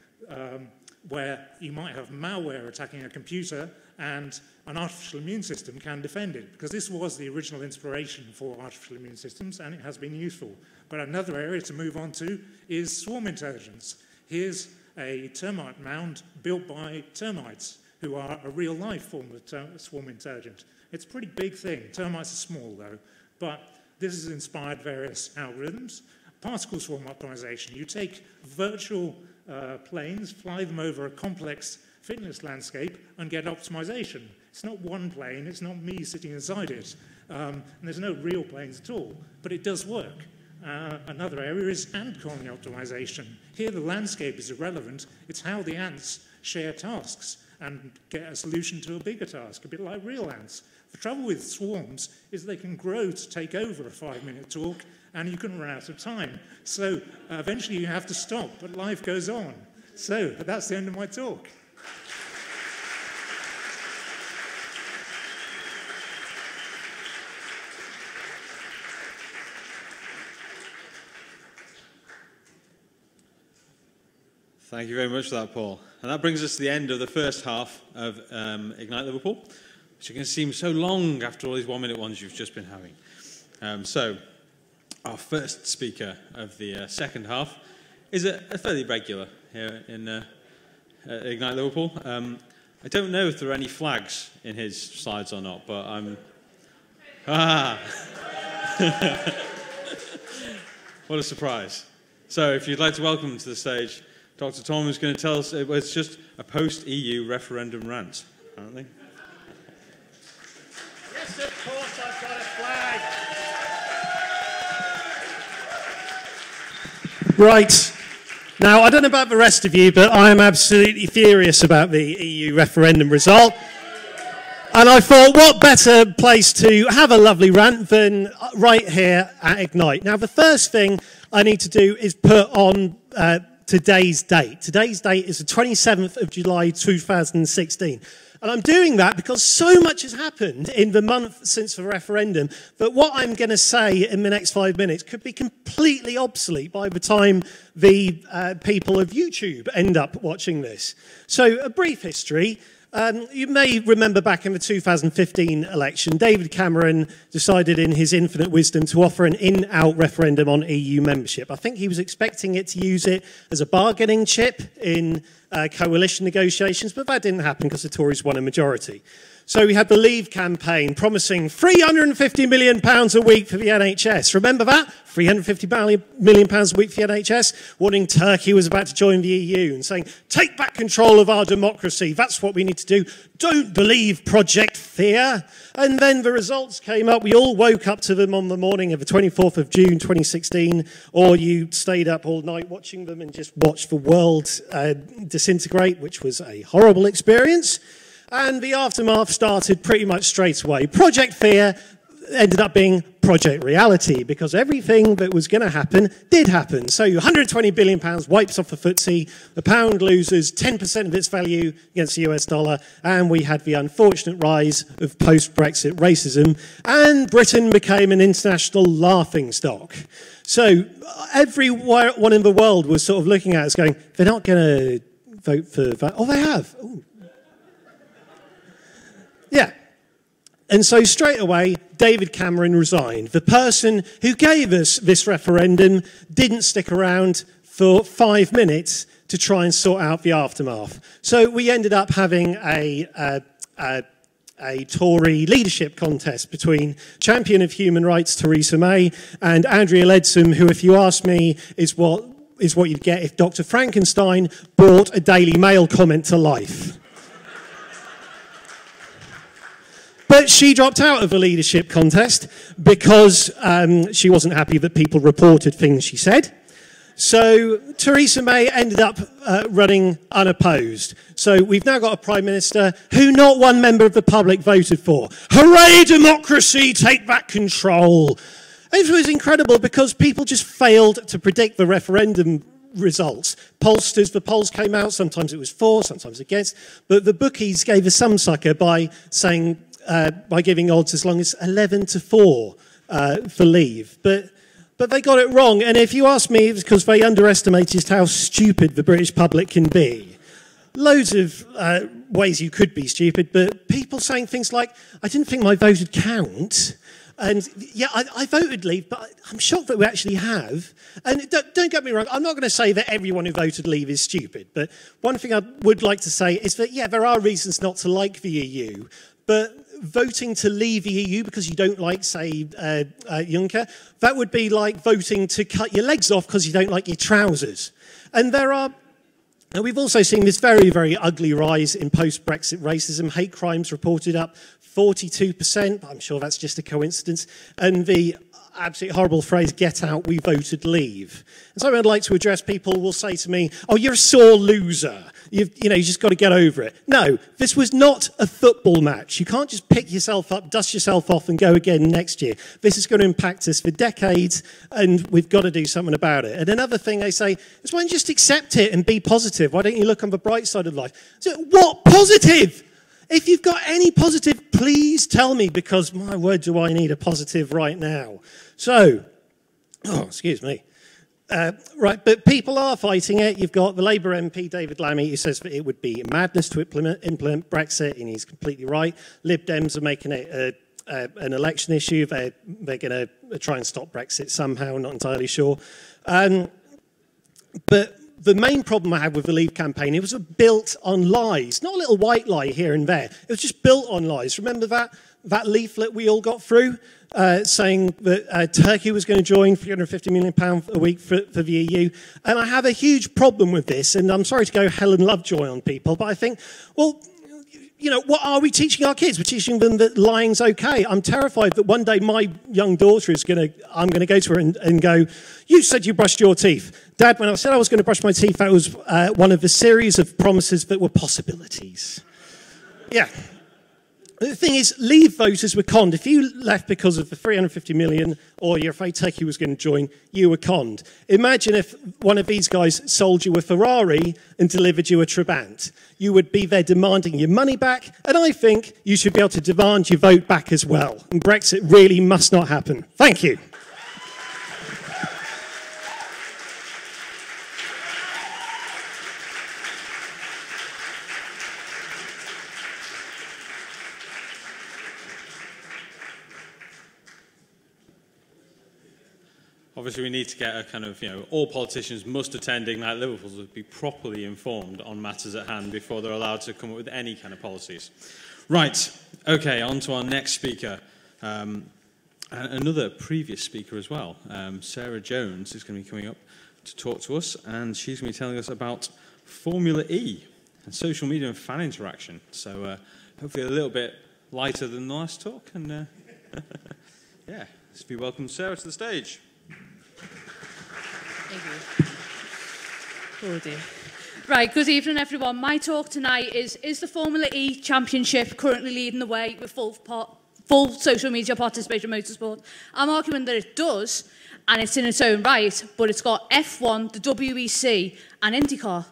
where you might have malware attacking a computer, and an artificial immune system can defend it, because this was the original inspiration for artificial immune systems, and it has been useful. But another area to move on to is swarm intelligence. Here's a termite mound built by termites, who are a real-life form of swarm intelligence. It's a pretty big thing. Termites are small, though. But this has inspired various algorithms. Particle swarm optimization. You take virtual planes, fly them over a complex fitness landscape, and get optimization. It's not one plane. It's not me sitting inside it. And there's no real planes at all. But it does work. Another area is ant colony optimization. Here, the landscape is irrelevant. It's how the ants share tasks and get a solution to a bigger task, a bit like real ants. The trouble with swarms is they can grow to take over a 5-minute talk, and you can run out of time. So eventually you have to stop, but life goes on. So that's the end of my talk. Thank you very much for that, Paul. And that brings us to the end of the first half of Ignite Liverpool, which can seem so long after all these 1-minute ones you've just been having. So our first speaker of the second half is a fairly regular here in Ignite Liverpool. I don't know if there are any flags in his slides or not, but I'm... What a surprise. So if you'd like to welcome to the stage Dr. Tom, who's going to tell us, it's just a post-EU referendum rant, apparently. Yes, of course, I've got a flag. Right. Now, I don't know about the rest of you, but I am absolutely furious about the EU referendum result. And I thought, what better place to have a lovely rant than right here at Ignite. Now, the first thing I need to do is put on today's date. Today's date is the 27th of July 2016. And I'm doing that because so much has happened in the month since the referendum that what I'm going to say in the next 5 minutes could be completely obsolete by the time the people of YouTube end up watching this. So, a brief history. You may remember back in the 2015 election, David Cameron decided in his infinite wisdom to offer an in-out referendum on EU membership. I think he was expecting it to use it as a bargaining chip in coalition negotiations, but that didn't happen because the Tories won a majority. So we had the Leave campaign promising £350 million a week for the NHS. Remember that? £350 million a week for the NHS, warning Turkey was about to join the EU and saying, take back control of our democracy. That's what we need to do. Don't believe Project Fear. And then the results came up. We all woke up to them on the morning of the 24th of June 2016, or you stayed up all night watching them and just watched the world disintegrate, which was a horrible experience. And the aftermath started pretty much straight away. Project Fear ended up being Project Reality because everything that was going to happen did happen. So £120 billion wipes off the FTSE, the pound loses 10% of its value against the US dollar, and we had the unfortunate rise of post-Brexit racism, and Britain became an international laughingstock. So everyone in the world was sort of looking at us going, they're not going to vote for that. Oh, they have. Ooh. Yeah. And so straight away, David Cameron resigned. The person who gave us this referendum didn't stick around for 5 minutes to try and sort out the aftermath. So we ended up having a Tory leadership contest between champion of human rights Theresa May and Andrea Leadsom, who, if you ask me, is what you'd get if Dr. Frankenstein brought a Daily Mail comment to life. But she dropped out of the leadership contest because she wasn't happy that people reported things she said. So Theresa May ended up running unopposed. So we've now got a Prime Minister who not one member of the public voted for. Hooray, democracy, take back control. It was incredible because people just failed to predict the referendum results. Pollsters, the polls came out, sometimes it was for, sometimes against, but the bookies gave us some sucker by saying, by giving odds as long as 11-4 for Leave. But they got it wrong. And if you ask me, it's because they underestimated how stupid the British public can be. Loads of ways you could be stupid, but people saying things like, I didn't think my vote would count. And yeah, I voted Leave, but I'm shocked that we actually have. And don't get me wrong, I'm not going to say that everyone who voted Leave is stupid. But one thing I would like to say is that, yeah, there are reasons not to like the EU. But voting to leave the EU because you don't like, say, Juncker, that would be like voting to cut your legs off because you don't like your trousers. And we've also seen this very, very ugly rise in post-Brexit racism. Hate crimes reported up 42%. I'm sure that's just a coincidence. And the absolutely horrible phrase, get out, we voted Leave. And so I'd like to address people who will say to me, oh, you're a sore loser. You just got to get over it. No, this was not a football match. You can't just pick yourself up, dust yourself off and go again next year. This is going to impact us for decades and we've got to do something about it. And another thing they say is, why don't you just accept it and be positive? Why don't you look on the bright side of life? So, what positive? If you've got any positive, please tell me, because my word, do I need a positive right now. So, excuse me. Right, but people are fighting it. You've got the Labour MP, David Lammy, who says that it would be madness to implement Brexit, and he's completely right. Lib Dems are making it an election issue. They're going to try and stop Brexit somehow, not entirely sure. But the main problem I had with the Leave campaign, it was built on lies, not a little white lie here and there. It was just built on lies. Remember that? that leaflet we all got through saying that Turkey was going to join £350 million a week for the EU. And I have a huge problem with this, and I'm sorry to go Helen Lovejoy on people, but I think, well, you know, what are we teaching our kids? We're teaching them that lying's okay. I'm terrified that one day my young daughter I'm going to go to her and go, you said you brushed your teeth. Dad, when I said I was going to brush my teeth, that was one of a series of promises that were possibilities. Yeah. The thing is, Leave voters were conned. If you left because of the 350 million or you're afraid Turkey was going to join, you were conned. Imagine if one of these guys sold you a Ferrari and delivered you a Trabant. You would be there demanding your money back, and I think you should be able to demand your vote back as well. And Brexit really must not happen. Thank you. Obviously, we need to get a kind of, all politicians must attend Ignite Liverpool to be properly informed on matters at hand before they're allowed to come up with any kind of policies. Right, okay, on to our next speaker. And another previous speaker as well. Sarah Jones is going to be coming up to talk to us, and she's going to be telling us about Formula E and social media and fan interaction. So hopefully a little bit lighter than the last talk. And yeah, let's be welcome Sarah to the stage. Oh dear. Right, good evening everyone. My talk tonight is the Formula E Championship currently leading the way with full social media participation in motorsport? I'm arguing that it does, and it's in its own right, but it's got F1, the WEC, and IndyCar.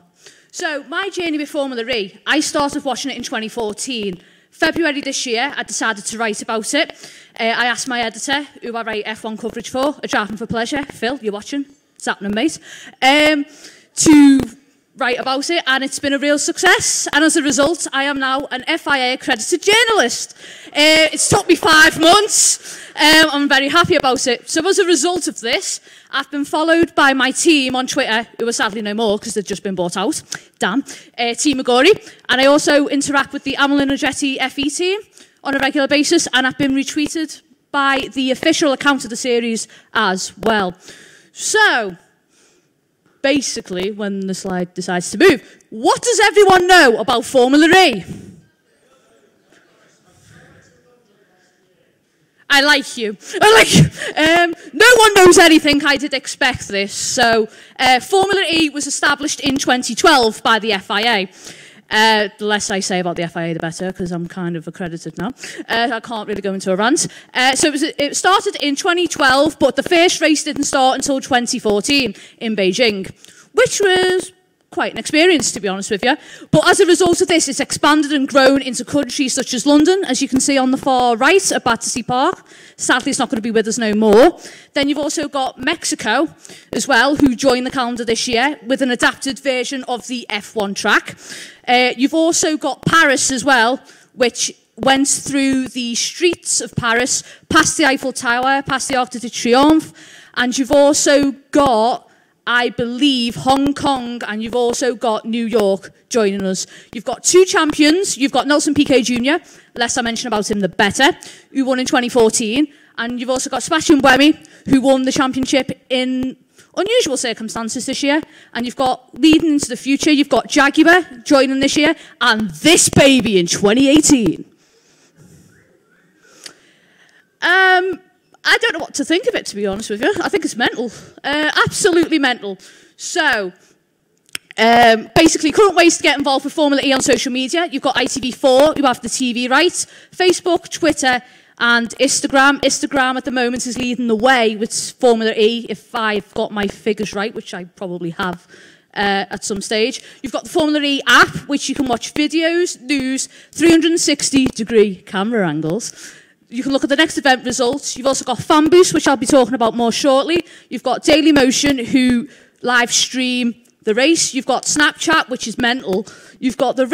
So my journey with Formula E, I started watching it in 2014. February this year, I decided to write about it. I asked my editor, who I write F1 coverage for, a driving for pleasure, Phil, you're watching? It's happening, mate. To write about it, and it's been a real success. And as a result, I am now an FIA accredited journalist. It's took me 5 months. I'm very happy about it. So as a result of this, I've been followed by my team on Twitter, who are sadly no more because they've just been bought out. Damn. Team Agori. And I also interact with the Amel Energetti FE team on a regular basis, and I've been retweeted by the official account of the series as well. So, basically, when the slide decides to move, what does everyone know about Formula E? I like you. No one knows anything. I did expect this. So, Formula E was established in 2012 by the FIA. The less I say about the FIA, the better, because I'm kind of accredited now. I can't really go into a rant. So it started in 2012, but the first race didn't start until 2014 in Beijing, which was quite an experience, to be honest with you. But as a result of this, it's expanded and grown into countries such as London, as you can see on the far right at Battersea Park. Sadly, it's not going to be with us no more. Then you've also got Mexico as well, who joined the calendar this year with an adapted version of the F1 track. You've also got Paris as well, which went through the streets of Paris, past the Eiffel Tower, past the Arc de Triomphe, and you've also got, I believe, Hong Kong, and you've also got New York joining us. You've got 2 champions. You've got Nelson Piquet Jr., the less I mention about him, the better, who won in 2014. And you've also got Sebastian Buemi, who won the championship in unusual circumstances this year. And you've got, leading into the future, you've got Jaguar joining this year, and this baby in 2018. I don't know what to think of it, to be honest with you. I think it's mental. Absolutely mental. So, basically, current ways to get involved with Formula E on social media. You've got ITV4, who have the TV rights, Facebook, Twitter, and Instagram. Instagram, at the moment, is leading the way with Formula E, if I've got my figures right, which I probably have at some stage. You've got the Formula E app, which you can watch videos, news, 360-degree camera angles. You can look at the next event results. You've also got FanBoost, which I'll be talking about more shortly. You've got Daily Motion, who live stream the race. You've got Snapchat, which is mental. You've got the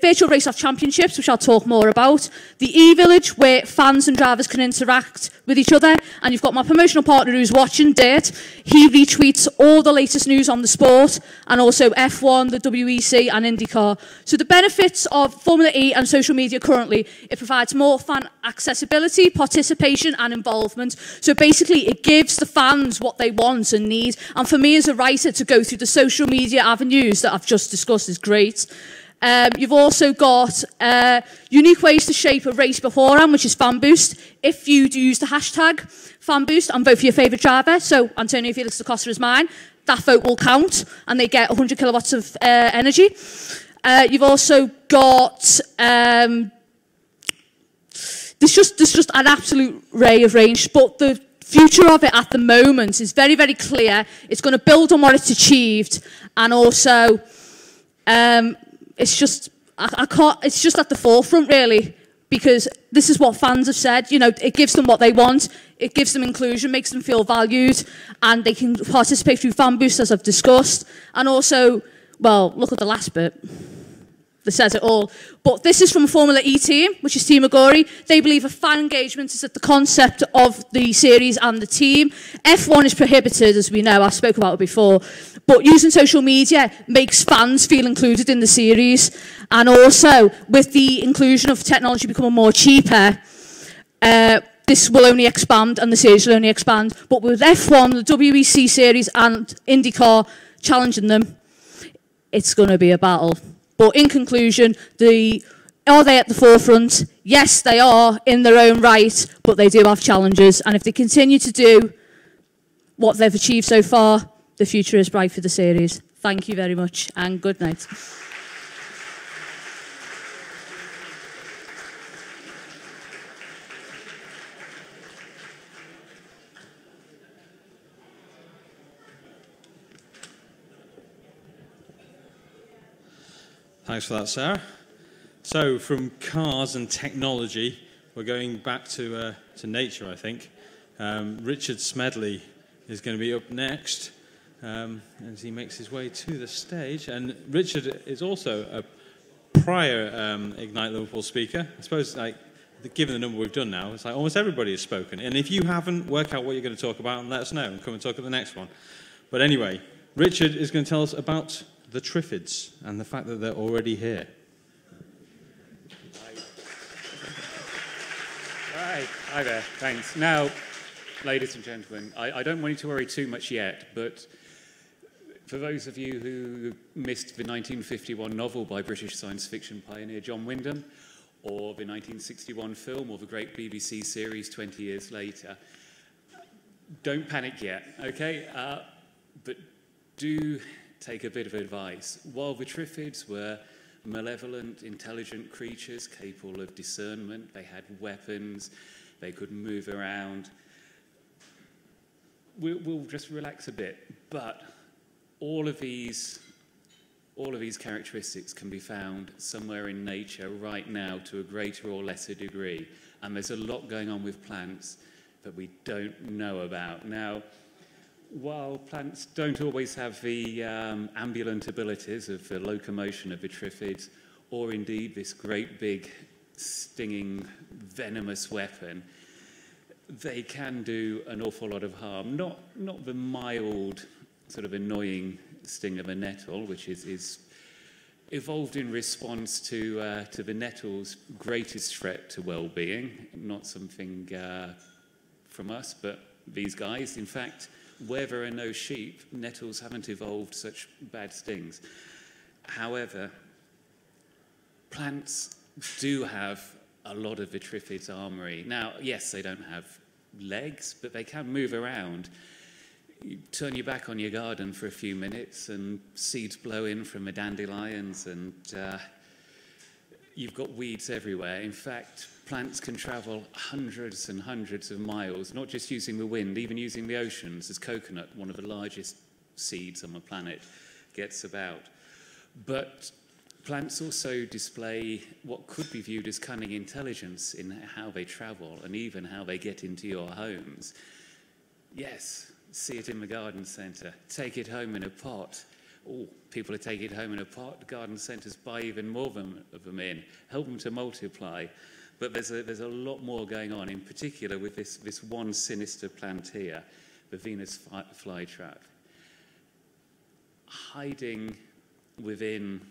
virtual race-off championships, which I'll talk more about. The e-village, where fans and drivers can interact with each other. And you've got my promotional partner who's watching, Dirt. He retweets all the latest news on the sport, and also F1, the WEC, and IndyCar. So the benefits of Formula E and social media currently, it provides more fan accessibility, participation, and involvement. So basically, it gives the fans what they want and need. And for me as a writer, to go through the social media avenues that I've just discussed is great. You've also got unique ways to shape a race beforehand, which is fan boost. If you do use the hashtag fan boost and vote for your favourite driver, so Antonio Felix da Costa is mine, that vote will count, and they get 100 kilowatts of energy. You've also got there's just an absolute array of range, but the future of it at the moment is very, very clear. It's going to build on what it's achieved, and also it's just it's just at the forefront, really, because this is what fans have said. You know, it gives them what they want. It gives them inclusion, makes them feel valued, and they can participate through fan boosts, as I've discussed. And also, well, look at the last bit. That says it all. But this is from a Formula E team, which is Team Agori. They believe a fan engagement is at the concept of the series and the team. F1 is prohibited, as we know. I spoke about it before. But using social media makes fans feel included in the series. And also, with the inclusion of technology becoming more cheaper, this will only expand, and the series will only expand. But with F1, the WEC series, and IndyCar challenging them, it's going to be a battle. But in conclusion, are they at the forefront? Yes, they are in their own right, but they do have challenges. And if they continue to do what they've achieved so far, the future is bright for the series. Thank you very much, and good night. Thanks for that, Sarah. So from cars and technology, we're going back to nature, I think. Richard Smedley is going to be up next as he makes his way to the stage. And Richard is also a prior Ignite Liverpool speaker. I suppose, like, given the number we've done now, it's like almost everybody has spoken. And if you haven't, work out what you're going to talk about and let us know and come and talk at the next one. But anyway, Richard is going to tell us about the Triffids and the fact that they're already here. Right. Hi there, thanks. Now, ladies and gentlemen, I don't want you to worry too much yet, but for those of you who missed the 1951 novel by British science fiction pioneer John Wyndham, or the 1961 film, or the great BBC series 20 years later, don't panic yet, okay? But do take a bit of advice. While the Triffids were malevolent, intelligent creatures capable of discernment, they had weapons, they could move around, we'll just relax a bit. But all of these characteristics can be found somewhere in nature right now to a greater or lesser degree. And there's a lot going on with plants that we don't know about. Now, while plants don't always have the ambulant abilities of the locomotion of the Triffids, or indeed this great big stinging venomous weapon, they can do an awful lot of harm. Not the mild sort of annoying sting of a nettle, which is evolved in response to the nettle's greatest threat to well-being, not something from us, but these guys. In fact, where there are no sheep, nettles haven't evolved such bad stings. However, plants do have a lot of the Triffids' armory. Now, yes, they don't have legs, but they can move around. You turn your back on your garden for a few minutes and seeds blow in from the dandelions, and you've got weeds everywhere. In fact, plants can travel hundreds and hundreds of miles, not just using the wind, even using the oceans, as coconut, one of the largest seeds on the planet, gets about. But plants also display what could be viewed as cunning intelligence in how they travel and even how they get into your homes. Yes, see it in the garden centre, take it home in a pot, Oh, people are taking it home in a garden centres, buy even more of them in, help them to multiply. But there's a lot more going on, in particular with this one sinister plant here, the Venus flytrap. Hiding within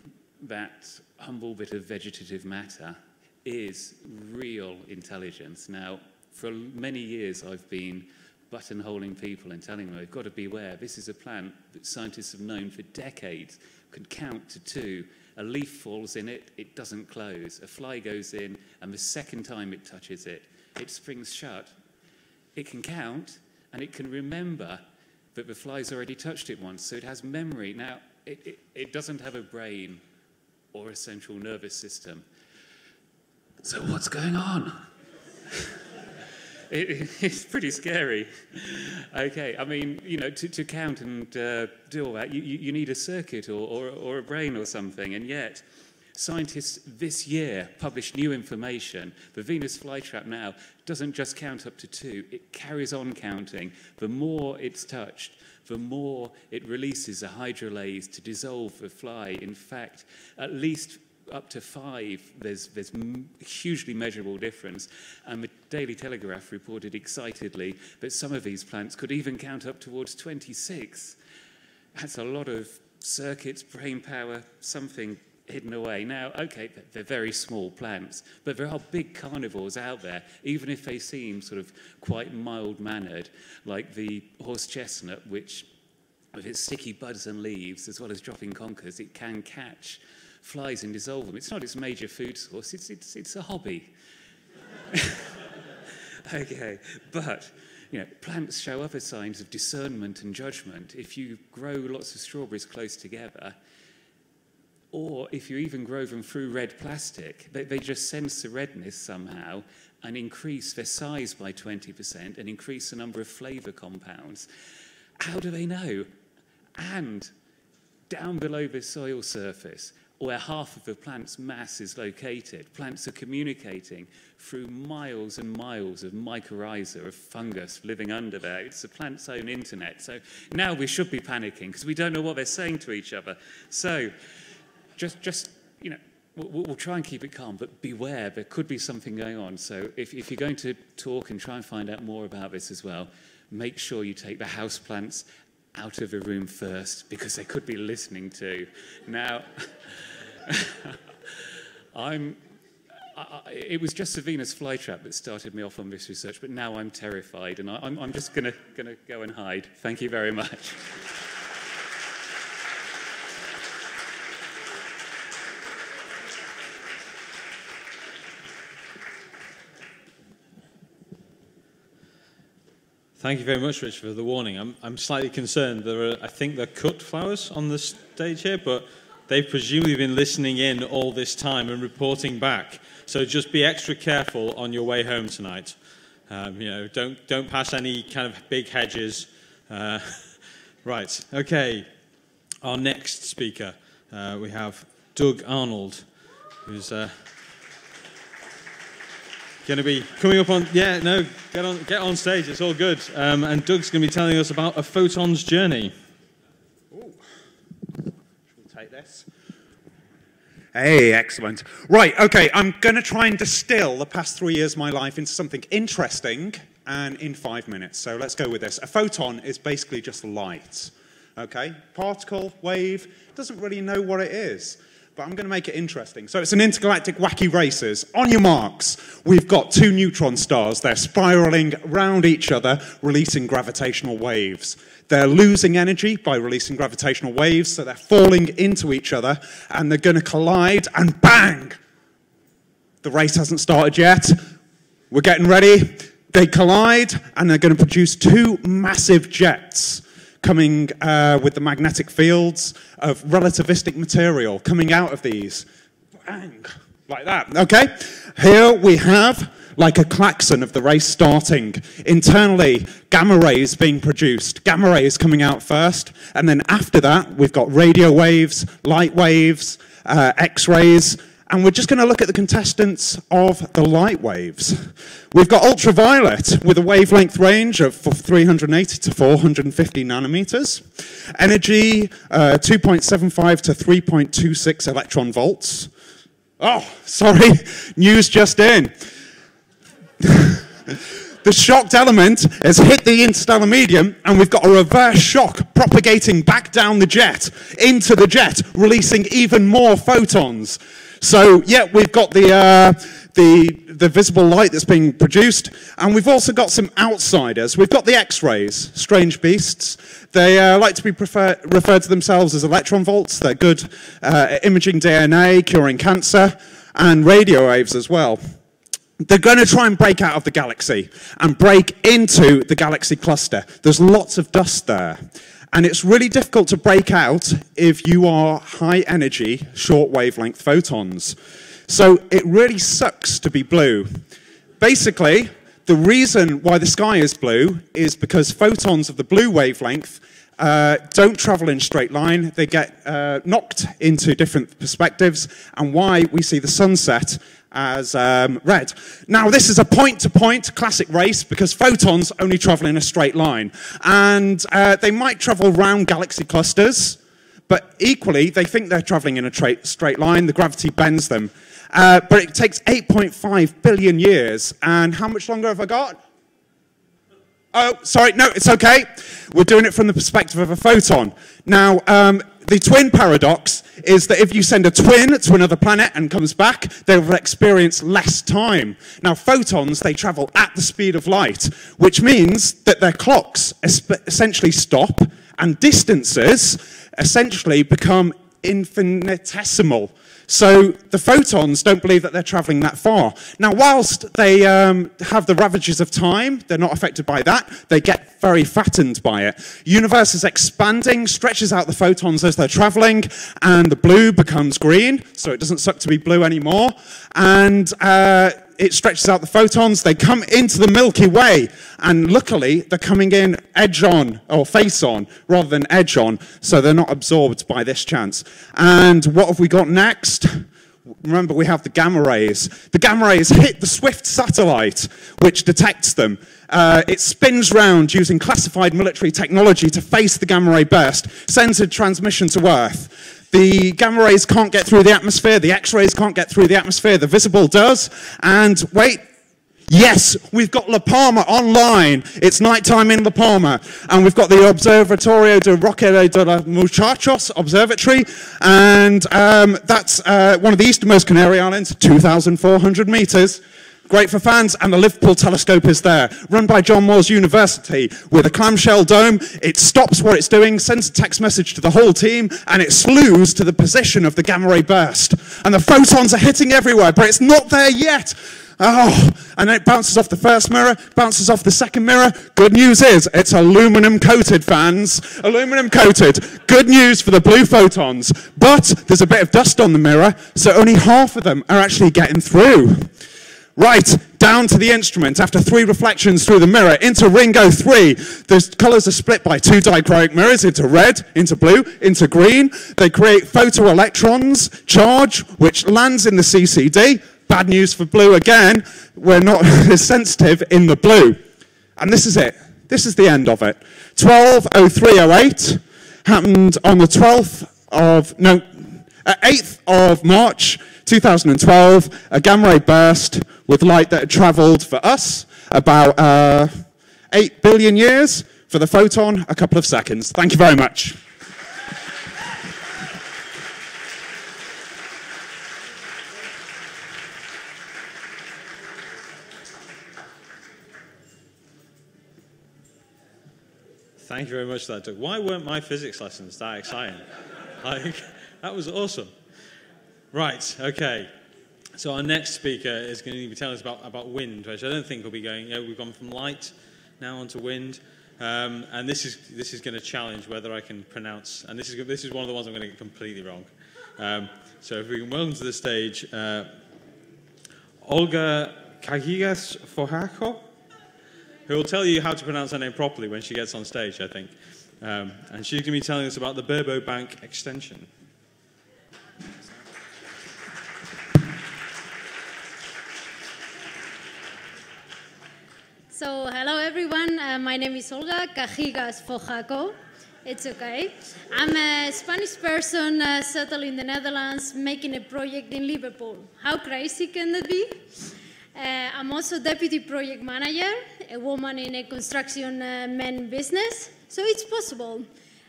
that humble bit of vegetative matter is real intelligence. Now, for many years I've been buttonholing people and telling them they've got to beware. This is a plant that scientists have known for decades can count to 2. A leaf falls in it, it doesn't close. A fly goes in, and the second time it touches it, it springs shut. It can count, and it can remember that the fly's already touched it once, so it has memory. Now, it doesn't have a brain or a central nervous system. So what's going on? It's pretty scary. Okay, I mean, you know, to count and do all that, you need a circuit or a brain or something, and yet scientists this year published new information. The Venus flytrap now doesn't just count up to 2, it carries on counting. The more it's touched, the more it releases a hydrolase to dissolve the fly. In fact, at least up to 5, there's hugely measurable difference. And the Daily Telegraph reported excitedly that some of these plants could even count up towards 26. That's a lot of circuits, brain power, something hidden away. Now, okay, they're very small plants, but there are big carnivores out there, even if they seem sort of quite mild-mannered, like the horse chestnut, which, with its sticky buds and leaves, as well as dropping conkers, it can catch flies and dissolve them. It's not its major food source, it's a hobby. Okay, but you know, plants show other signs of discernment and judgment. If you grow lots of strawberries close together, or if you even grow them through red plastic, they just sense the redness somehow and increase their size by 20% and increase the number of flavour compounds. How do they know? And down below the soil surface, where half of the plant's mass is located, plants are communicating through miles and miles of mycorrhiza, of fungus living under there. It's the plant's own internet. So now we should be panicking because we don't know what they're saying to each other. So just you know, we'll try and keep it calm, but beware, there could be something going on. So if you're going to talk and try and find out more about this as well, make sure you take the houseplants out of the room first, because they could be listening to. Now, it was just the Venus flytrap that started me off on this research, but now I'm terrified, and I'm just gonna go and hide. Thank you very much. Thank you very much, Rich, for the warning. I'm slightly concerned. I think there are cut flowers on the stage here, but they've presumably been listening in all this time and reporting back. So just be extra careful on your way home tonight. You know, don't pass any kind of big hedges. Right. Okay. Our next speaker, we have Doug Arnold, who's going to be coming up on, get on stage, it's all good. And Doug's going to be telling us about a photon's journey. Ooh. We'll take this. Hey, excellent. Right, okay, I'm going to try and distill the past 3 years of my life into something interesting and in 5 minutes. So let's go with this. A photon is basically just light, okay? Particle, wave, doesn't really know what it is. But I'm going to make it interesting. So it's an intergalactic wacky races. On your marks, we've got 2 neutron stars. They're spiraling round each other, releasing gravitational waves. They're losing energy by releasing gravitational waves, so they're falling into each other, and they're going to collide, and bang! The race hasn't started yet. We're getting ready. They collide, and they're going to produce 2 massive jets, coming with the magnetic fields of relativistic material coming out of these. Bang! Like that, okay? Here we have like a klaxon of the race starting. Internally, gamma rays being produced. Gamma rays coming out first, and then after that, we've got radio waves, light waves, X-rays, And we're just going to look at the contestants of the light waves. We've got ultraviolet with a wavelength range of 380 to 450 nanometers. Energy, 2.75 to 3.26 electron volts. Oh, sorry, news just in. The shocked element has hit the interstellar medium, and we've got a reverse shock propagating back down the jet, into the jet, releasing even more photons. So, yeah, we've got the visible light that's being produced, and we've also got some outsiders. We've got the X-rays, strange beasts. They like to be referred to themselves as electron volts. They're good at imaging DNA, curing cancer, and radio waves as well. They're going to try and break out of the galaxy and break into the galaxy cluster. There's lots of dust there. And it's really difficult to break out if you are high energy, short wavelength photons. So it really sucks to be blue. Basically, the reason why the sky is blue is because photons of the blue wavelength don't travel in a straight line. They get knocked into different perspectives, and why we see the sunset as red. Now, this is a point-to-point classic race because photons only travel in a straight line. And they might travel around galaxy clusters, but equally, they think they're traveling in a straight line. The gravity bends them. But it takes 8.5 billion years. And how much longer have I got? Oh, sorry, no, it's okay. We're doing it from the perspective of a photon. Now, the twin paradox is that if you send a twin to another planet and comes back, they will experience less time. Now, photons, they travel at the speed of light, which means that their clocks essentially stop and distances essentially become infinitesimal. So the photons don't believe that they're traveling that far. Now, whilst they have the ravages of time, they're not affected by that. They get very fattened by it. Universe is expanding, stretches out the photons as they're traveling, and the blue becomes green, so it doesn't suck to be blue anymore. And it stretches out the photons. They come into the Milky Way, and luckily they're coming in edge on, or face on, rather than edge on, so they're not absorbed by this chance. And what have we got next? Remember, we have the gamma rays. The gamma rays hit the SWIFT satellite, which detects them. It spins round using classified military technology to face the gamma ray burst, sends a transmission to Earth. The gamma rays can't get through the atmosphere, the X-rays can't get through the atmosphere, the visible does, and wait, yes, we've got La Palma online. It's nighttime in La Palma, and we've got the Observatorio de Roque de los Muchachos Observatory, and that's one of the easternmost Canary Islands, 2,400 meters. Great for fans, and the Liverpool telescope is there, run by John Moores University with a clamshell dome. It stops what it's doing, sends a text message to the whole team, and it slews to the position of the gamma ray burst. And the photons are hitting everywhere, but it's not there yet. Oh, and then it bounces off the first mirror, bounces off the second mirror. Good news is, it's aluminum coated, fans. Aluminum coated. Good news for the blue photons. But there's a bit of dust on the mirror, so only half of them are actually getting through. Right, down to the instrument. After 3 reflections through the mirror, into Ringo 3. The colours are split by 2 dichroic mirrors, into red, into blue, into green. They create photoelectrons, charge, which lands in the CCD. Bad news for blue again. We're not as sensitive in the blue. And this is it. This is the end of it. 12:03:08 happened on the 8th of March, 2012, a gamma ray burst with light that had travelled for us about 8 billion years, for the photon, a couple of seconds. Thank you very much. Thank you very much for that, Doug. Why weren't my physics lessons that exciting? That was awesome. Right, okay. So our next speaker is going to be telling us about wind, which I don't think will be going. We've gone from light now onto wind, and this is going to challenge whether I can pronounce. And this is one of the ones I'm going to get completely wrong. So if we can welcome to the stage Olga Cajigas-Forjaco, who will tell you how to pronounce her name properly when she gets on stage, I think. And she's going to be telling us about the Burbo Bank extension. So, hello everyone. My name is Olga Cajigas Fojaco. It's okay. I'm a Spanish person settled in the Netherlands, making a project in Liverpool. How crazy can that be? I'm also deputy project manager, a woman in a construction men business, so it's possible.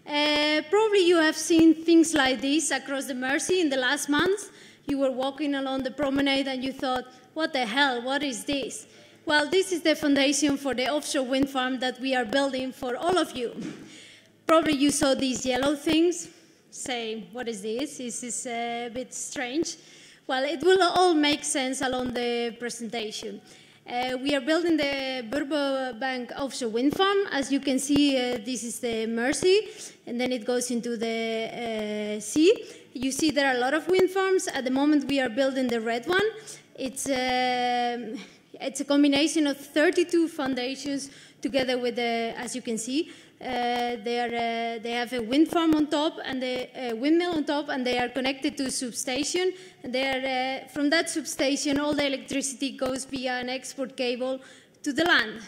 Probably you have seen things like this across the Mersey in the last month. You were walking along the promenade and you thought, what the hell, what is this? Well, this is the foundation for the offshore wind farm that we are building for all of you. Probably you saw these yellow things. Say, what is this? This is a bit strange. Well, it will all make sense along the presentation. We are building the Burbobank offshore wind farm. As you can see, this is the Mersey, and then it goes into the sea. You see there are a lot of wind farms. At the moment, we are building the red one. It's a combination of 32 foundations together with, as you can see, they have a wind farm on top and a windmill on top, and they are connected to a substation. And from that substation, all the electricity goes via an export cable to the land.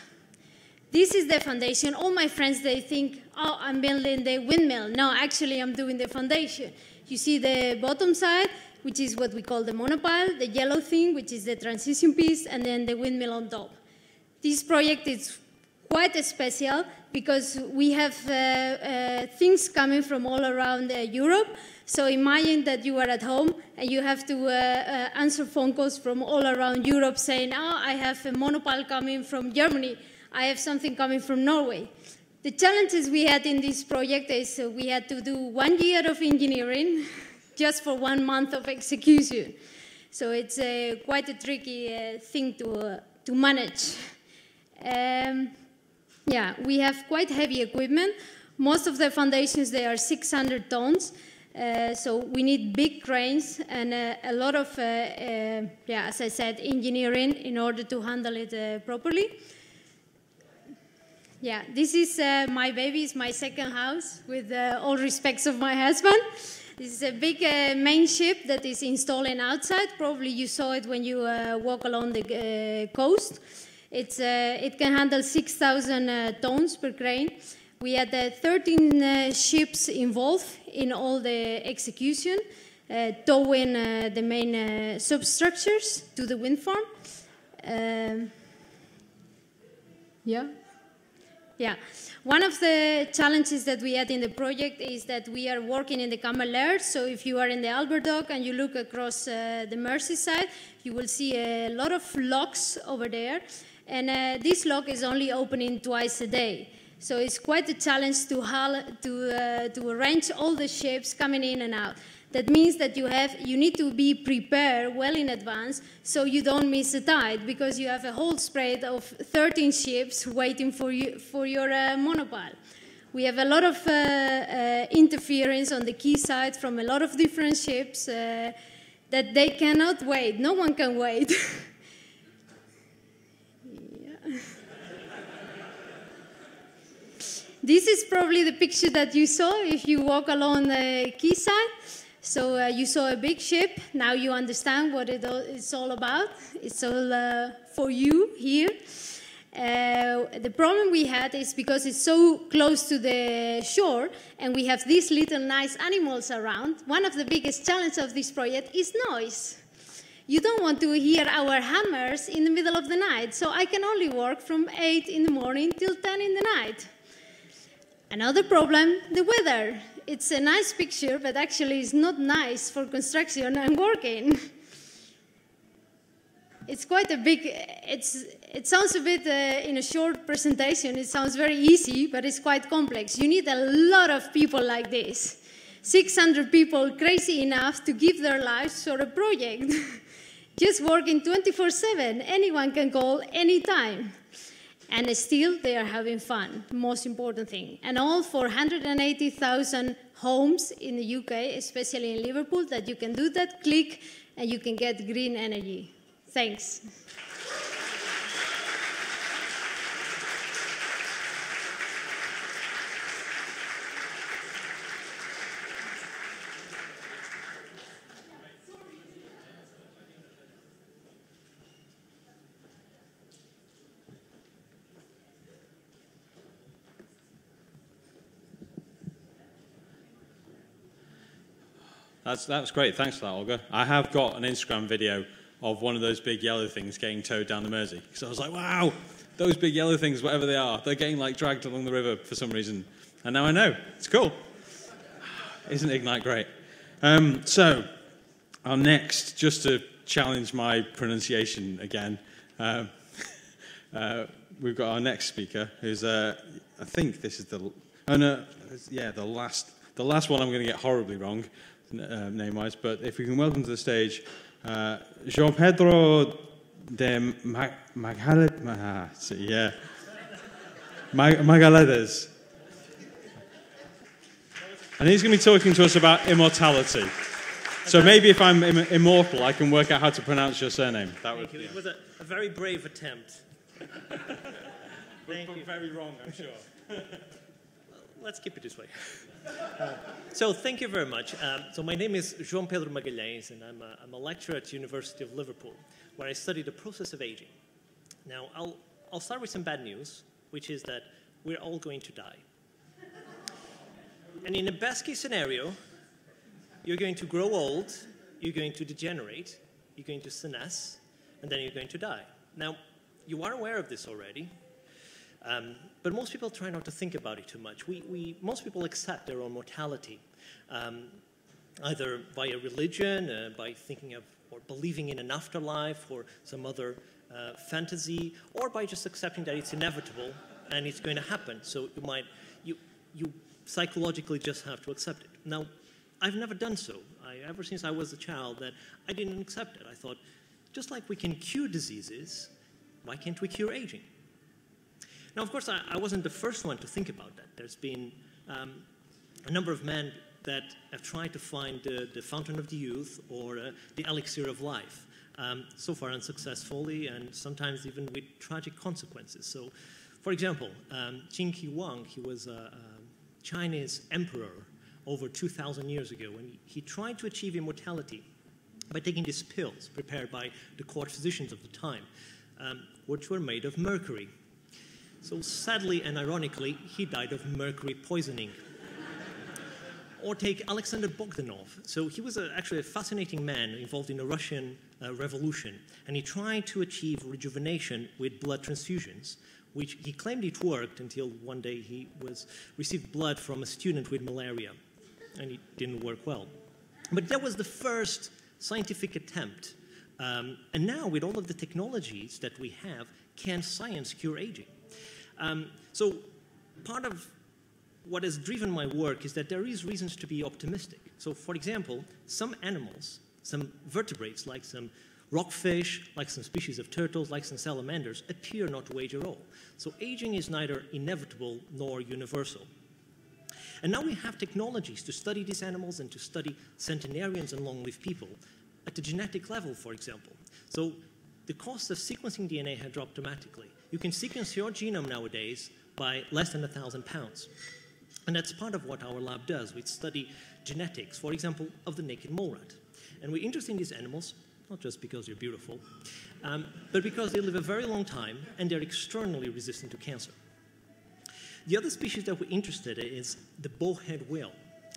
This is the foundation. All my friends, they think, oh, I'm building the windmill. No, actually, I'm doing the foundation. You see the bottom side, which is what we call the monopile, the yellow thing, which is the transition piece, and then the windmill on top. This project is quite special because we have things coming from all around Europe. So imagine that you are at home and you have to answer phone calls from all around Europe saying, oh, I have a monopile coming from Germany. I have something coming from Norway. The challenges we had in this project is we had to do 1 year of engineering just for 1 month of execution. So it's quite a tricky thing to manage. Yeah, we have quite heavy equipment. Most of the foundations, they are 600 tons. So we need big cranes and a lot of, as I said, engineering in order to handle it properly. Yeah, this is my baby, it's my second house, with all respects of my husband. This is a big main ship that is installing outside. Probably you saw it when you walk along the coast. It can handle 6,000 tons per crane. We had 13 ships involved in all the execution, towing the main substructures to the wind farm. Yeah. One of the challenges that we had in the project is that we are working in the Camel Laird. So if you are in the Albert Dock and you look across the Merseyside, you will see a lot of locks over there. And this lock is only opening twice a day. So it's quite a challenge to arrange all the ships coming in and out. That means that you need to be prepared well in advance so you don't miss a tide, because you have a whole spread of 13 ships waiting for your monopile. We have a lot of interference on the quayside from a lot of different ships that they cannot wait. No one can wait. This is probably the picture that you saw if you walk along the quayside. So you saw a big ship. Now you understand what it's all about. It's all for you here. The problem we had is because it's so close to the shore and we have these little nice animals around, one of the biggest challenges of this project is noise. You don't want to hear our hammers in the middle of the night, so I can only work from 8 in the morning till 10 in the night. Another problem, the weather. It's a nice picture, but actually it's not nice for construction and working. It's quite a big, it sounds a bit, in a short presentation, it sounds very easy, but it's quite complex. You need a lot of people like this. 600 people crazy enough to give their lives for a project. Just working 24/7, anyone can call anytime. And still, they are having fun, most important thing. And all for 180,000 homes in the UK, especially in Liverpool, that you can do that, click, and you can get green energy. Thanks. That's great. Thanks for that, Olga. I have got an Instagram video of one of those big yellow things getting towed down the Mersey. So I was like, wow, those big yellow things, whatever they are, they're getting like dragged along the river for some reason. And now I know. It's cool. Isn't Ignite great? So our next, just to challenge my pronunciation again, we've got our next speaker, who's, I think this is the last one I'm going to get horribly wrong, name-wise, but if we can welcome to the stage João Pedro de Magaledes. And he's going to be talking to us about immortality. So maybe if I'm immortal, I can work out how to pronounce your surname. Thank you. It was a very brave attempt. Thank you. Very wrong, I'm sure. Let's keep it this way. So thank you very much. So my name is João Pedro Magalhães, and I'm a lecturer at the University of Liverpool, where I study the process of aging. Now, I'll start with some bad news, which is that we're all going to die. And in a best-case scenario, you're going to grow old, you're going to degenerate, you're going to senesce, and then you're going to die. Now, you are aware of this already, but most people try not to think about it too much. Most people accept their own mortality, either via religion, by thinking of or believing in an afterlife or some other fantasy, or by just accepting that it's inevitable and it's going to happen. So you psychologically just have to accept it. Now, I've never done so. Ever since I was a child, that I didn't accept it. I thought, just like we can cure diseases, why can't we cure aging? Now, of course, I wasn't the first one to think about that. There's been a number of men that have tried to find the fountain of the youth or the elixir of life, so far unsuccessfully and sometimes even with tragic consequences. So, for example, Qin Shi Huang, he was a Chinese emperor over 2,000 years ago, and he tried to achieve immortality by taking these pills prepared by the court physicians of the time, which were made of mercury. So sadly and ironically, he died of mercury poisoning. Or take Alexander Bogdanov. So he was actually a fascinating man involved in the Russian Revolution, and he tried to achieve rejuvenation with blood transfusions, which he claimed it worked until one day he received blood from a student with malaria, and it didn't work well. But that was the first scientific attempt. And now, with all of the technologies that we have, can science cure aging? So part of what has driven my work is that there is reasons to be optimistic. So, for example, some animals, some vertebrates, like some rockfish, like some species of turtles, like some salamanders, appear not to age at all. So aging is neither inevitable nor universal. And now we have technologies to study these animals and to study centenarians and long-lived people at the genetic level, for example. So the cost of sequencing DNA had dropped dramatically. You can sequence your genome nowadays by less than £1,000. And that's part of what our lab does. We study genetics, for example, of the naked mole rat. And we're interested in these animals, not just because they're beautiful, but because they live a very long time and they're externally resistant to cancer. The other species that we're interested in is the bowhead whale.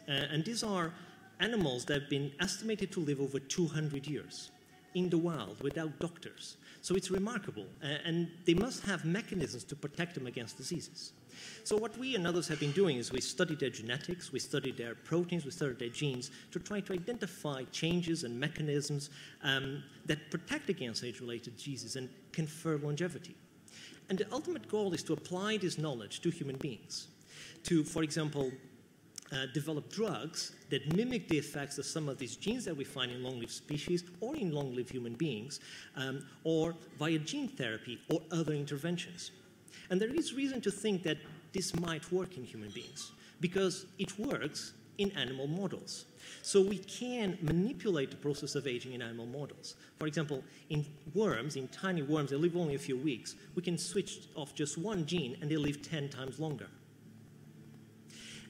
And these are animals that have been estimated to live over 200 years in the wild without doctors. So it's remarkable, and they must have mechanisms to protect them against diseases. So what we and others have been doing is we studied their genetics, we studied their proteins, we studied their genes to try to identify changes and mechanisms that protect against age-related diseases and confer longevity. And the ultimate goal is to apply this knowledge to human beings, to, for example, develop drugs that mimic the effects of some of these genes that we find in long-lived species or in long-lived human beings, or via gene therapy or other interventions. And there is reason to think that this might work in human beings because it works in animal models. So we can manipulate the process of aging in animal models. For example, in worms, in tiny worms that live only a few weeks, we can switch off just one gene and they live 10 times longer.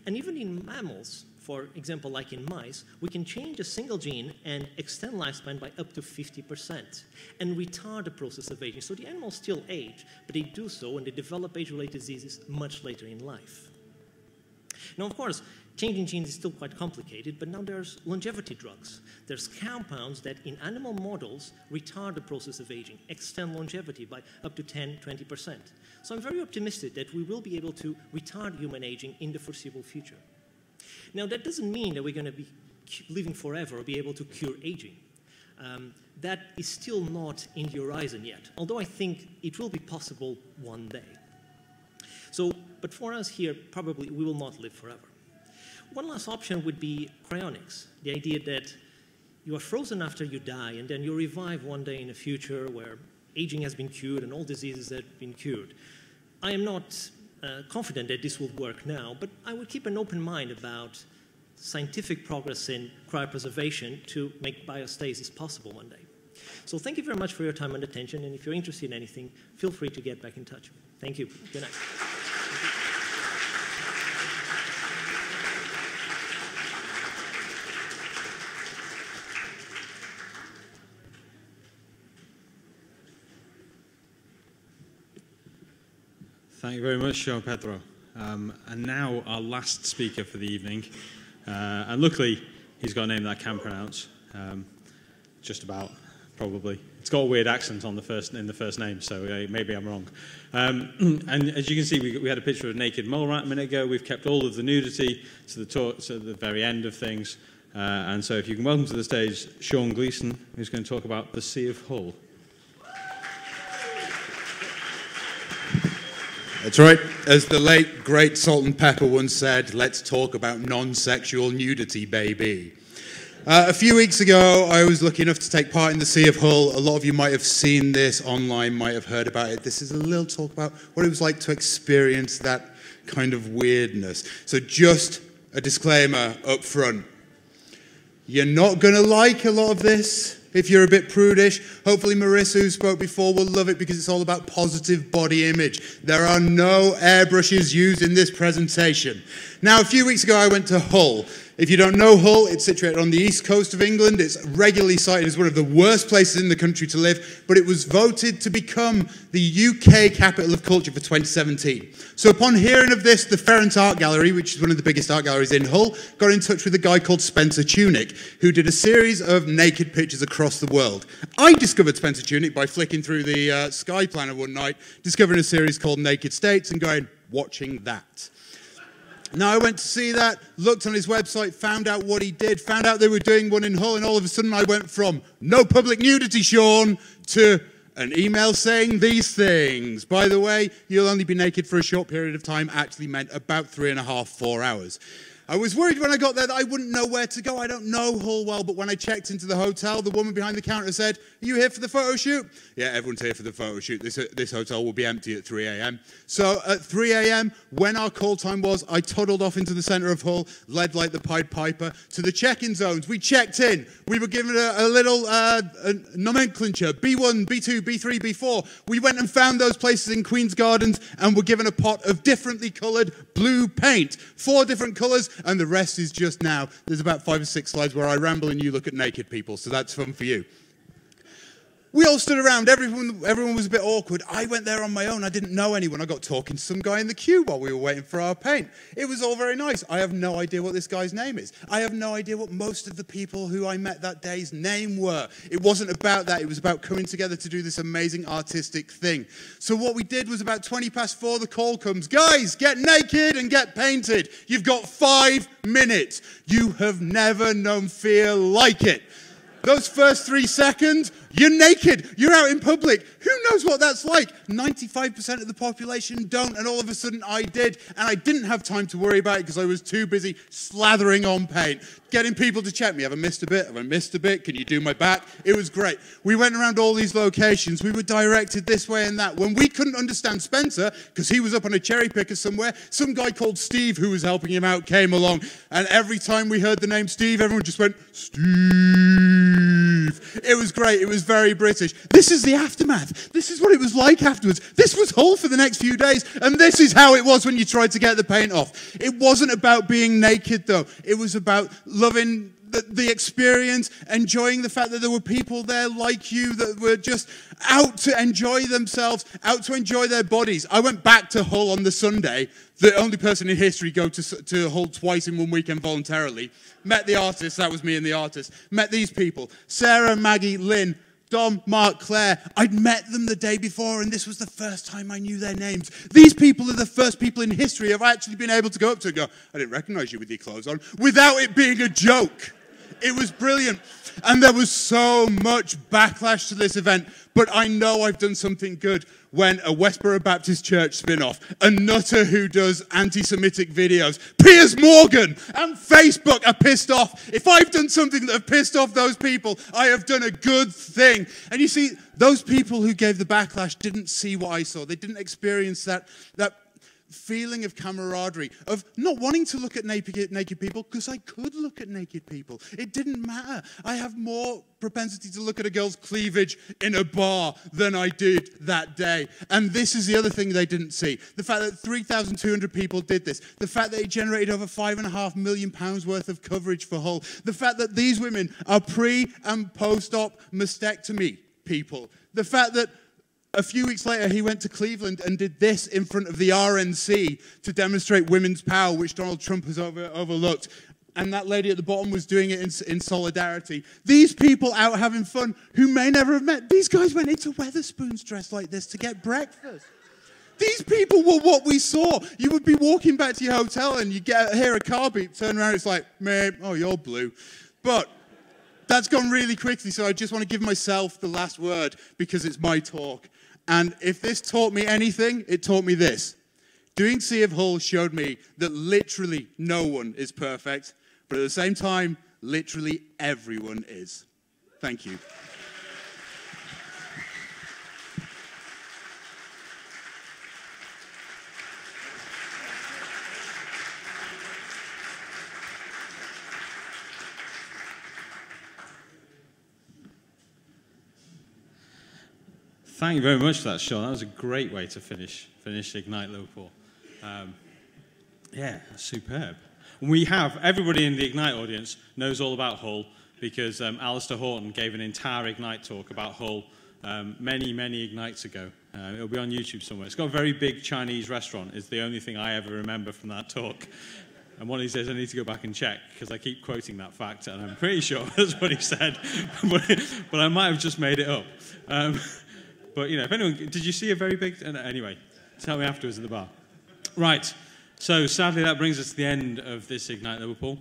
And even in mammals, for example, like in mice, we can change a single gene and extend lifespan by up to 50% and retard the process of aging. So the animals still age, but they do so and they develop age-related diseases much later in life. Now, of course, changing genes is still quite complicated, but now there's longevity drugs. There's compounds that in animal models retard the process of aging, extend longevity by up to 10, 20%. So I'm very optimistic that we will be able to retard human aging in the foreseeable future. Now, that doesn't mean that we're going to be living forever or be able to cure aging. That is still not in the horizon yet, although I think it will be possible one day. So, but for us here, probably we will not live forever. One last option would be cryonics, the idea that you are frozen after you die and then you revive one day in the future where aging has been cured and all diseases have been cured. I am not confident that this will work now, but I would keep an open mind about scientific progress in cryopreservation to make biostasis possible one day. So thank you very much for your time and attention, and if you're interested in anything, feel free to get back in touch. Thank you. Good night. Thank you very much, João Pedro. And now our last speaker for the evening. And luckily, he's got a name that I can pronounce. Just about, probably. It's got a weird accent on in the first name, so maybe I'm wrong. And as you can see, we had a picture of a naked mole rat a minute ago. We've kept all of the nudity to the very end of things. And so if you can welcome to the stage Sean Gleeson, who's going to talk about the Sea of Hull. That's right. As the late, great Salt and Pepper once said, let's talk about non-sexual nudity, baby. A few weeks ago, I was lucky enough to take part in the Sea of Hull. A lot of you might have seen this online, might have heard about it. This is a little talk about what it was like to experience that kind of weirdness. So just a disclaimer up front. You're not going to like a lot of this. If you're a bit prudish, hopefully Marissa, who spoke before, will love it because it's all about positive body image. There are no airbrushes used in this presentation. Now, a few weeks ago, I went to Hull. If you don't know Hull, it's situated on the east coast of England. It's regularly cited as one of the worst places in the country to live, but it was voted to become the UK Capital of Culture for 2017. So upon hearing of this, the Ferrant Art Gallery, which is one of the biggest art galleries in Hull, got in touch with a guy called Spencer Tunick, who did a series of naked pictures across the world. I discovered Spencer Tunick by flicking through the Sky Planner one night, discovering a series called Naked States and going, watching that. Now, I went to see that, looked on his website, found out what he did, found out they were doing one in Hull, and all of a sudden I went from no public nudity, Sean, to an email saying these things. By the way, you'll only be naked for a short period of time, actually meant about 3.5, 4 hours. I was worried when I got there that I wouldn't know where to go. I don't know Hull well, but when I checked into the hotel, the woman behind the counter said, "Are you here for the photo shoot?" Yeah, everyone's here for the photo shoot. This hotel will be empty at 3 a.m. So at 3 a.m., when our call time was, I toddled off into the centre of Hull, led like the Pied Piper, to the check-in zones. We checked in. We were given a little nomenclature, B1, B2, B3, B4. We went and found those places in Queen's Gardens and were given a pot of differently coloured blue paint. 4 different colours. And the rest is just now. There's about 5 or 6 slides where I ramble and you look at naked people, so that's fun for you. We all stood around. Everyone was a bit awkward. I went there on my own. I didn't know anyone. I got talking to some guy in the queue while we were waiting for our paint. It was all very nice. I have no idea what this guy's name is. I have no idea what most of the people who I met that day's name were. It wasn't about that. It was about coming together to do this amazing artistic thing. So what we did was about 4:20, the call comes. Guys, get naked and get painted. You've got 5 minutes. You have never known fear like it. Those first 3 seconds, you're naked. You're out in public. Who knows what that's like? 95% of the population don't, and all of a sudden I did, and I didn't have time to worry about it because I was too busy slathering on paint, getting people to check me. Have I missed a bit? Have I missed a bit? Can you do my back? It was great. We went around all these locations. We were directed this way and that. When we couldn't understand Spencer, because he was up on a cherry picker somewhere, some guy called Steve, who was helping him out, came along, and every time we heard the name Steve, everyone just went, Steve. It was great. It was very British. This is the aftermath. This is what it was like afterwards. This was Hull for the next few days, and this is how it was when you tried to get the paint off. It wasn't about being naked, though. It was about loving the experience, enjoying the fact that there were people there like you that were just out to enjoy themselves, out to enjoy their bodies. I went back to Hull on the Sunday, the only person in history go to Hull twice in one weekend voluntarily. Met the artists, that was me and the artist. Met these people, Sarah, Maggie, Lynn, Dom, Mark, Claire. I'd met them the day before, and this was the first time I knew their names. These people are the first people in history I've actually been able to go up to and go, I didn't recognize you with your clothes on, without it being a joke. It was brilliant. And there was so much backlash to this event, but I know I've done something good when a Westboro Baptist Church spin-off, a nutter who does anti-Semitic videos, Piers Morgan and Facebook are pissed off. If I've done something that have pissed off those people, I have done a good thing. And you see, those people who gave the backlash didn't see what I saw. They didn't experience that feeling of camaraderie, of not wanting to look at naked people, because I could look at naked people. It didn't matter. I have more propensity to look at a girl's cleavage in a bar than I did that day. And this is the other thing they didn't see. The fact that 3,200 people did this. The fact that it generated over £5.5 million worth of coverage for Hull. The fact that these women are pre- and post-op mastectomy people. The fact that a few weeks later, he went to Cleveland and did this in front of the RNC to demonstrate women's power, which Donald Trump has overlooked. And that lady at the bottom was doing it in solidarity. These people out having fun who may never have met. These guys went into Wetherspoons dressed like this to get breakfast. These people were what we saw. You would be walking back to your hotel and you hear a car beep, turn around, it's like, mate, oh, you're blue. But that's gone really quickly, so I just want to give myself the last word because it's my talk. And if this taught me anything, it taught me this. Doing Sea of Hull showed me that literally no one is perfect, but at the same time, literally everyone is. Thank you. Thank you very much for that, Sean. That was a great way to finish Ignite Liverpool. Yeah, superb. We have, everybody in the Ignite audience knows all about Hull because Alistair Horton gave an entire Ignite talk about Hull many, many Ignites ago. It'll be on YouTube somewhere. It's got a very big Chinese restaurant. It's the only thing I ever remember from that talk. And one of these days I need to go back and check because I keep quoting that fact and I'm pretty sure that's what he said. but I might have just made it up. But, you know, if anyone... Did you see a very big... Anyway, tell me afterwards in the bar. Right. So, sadly, that brings us to the end of this Ignite Liverpool.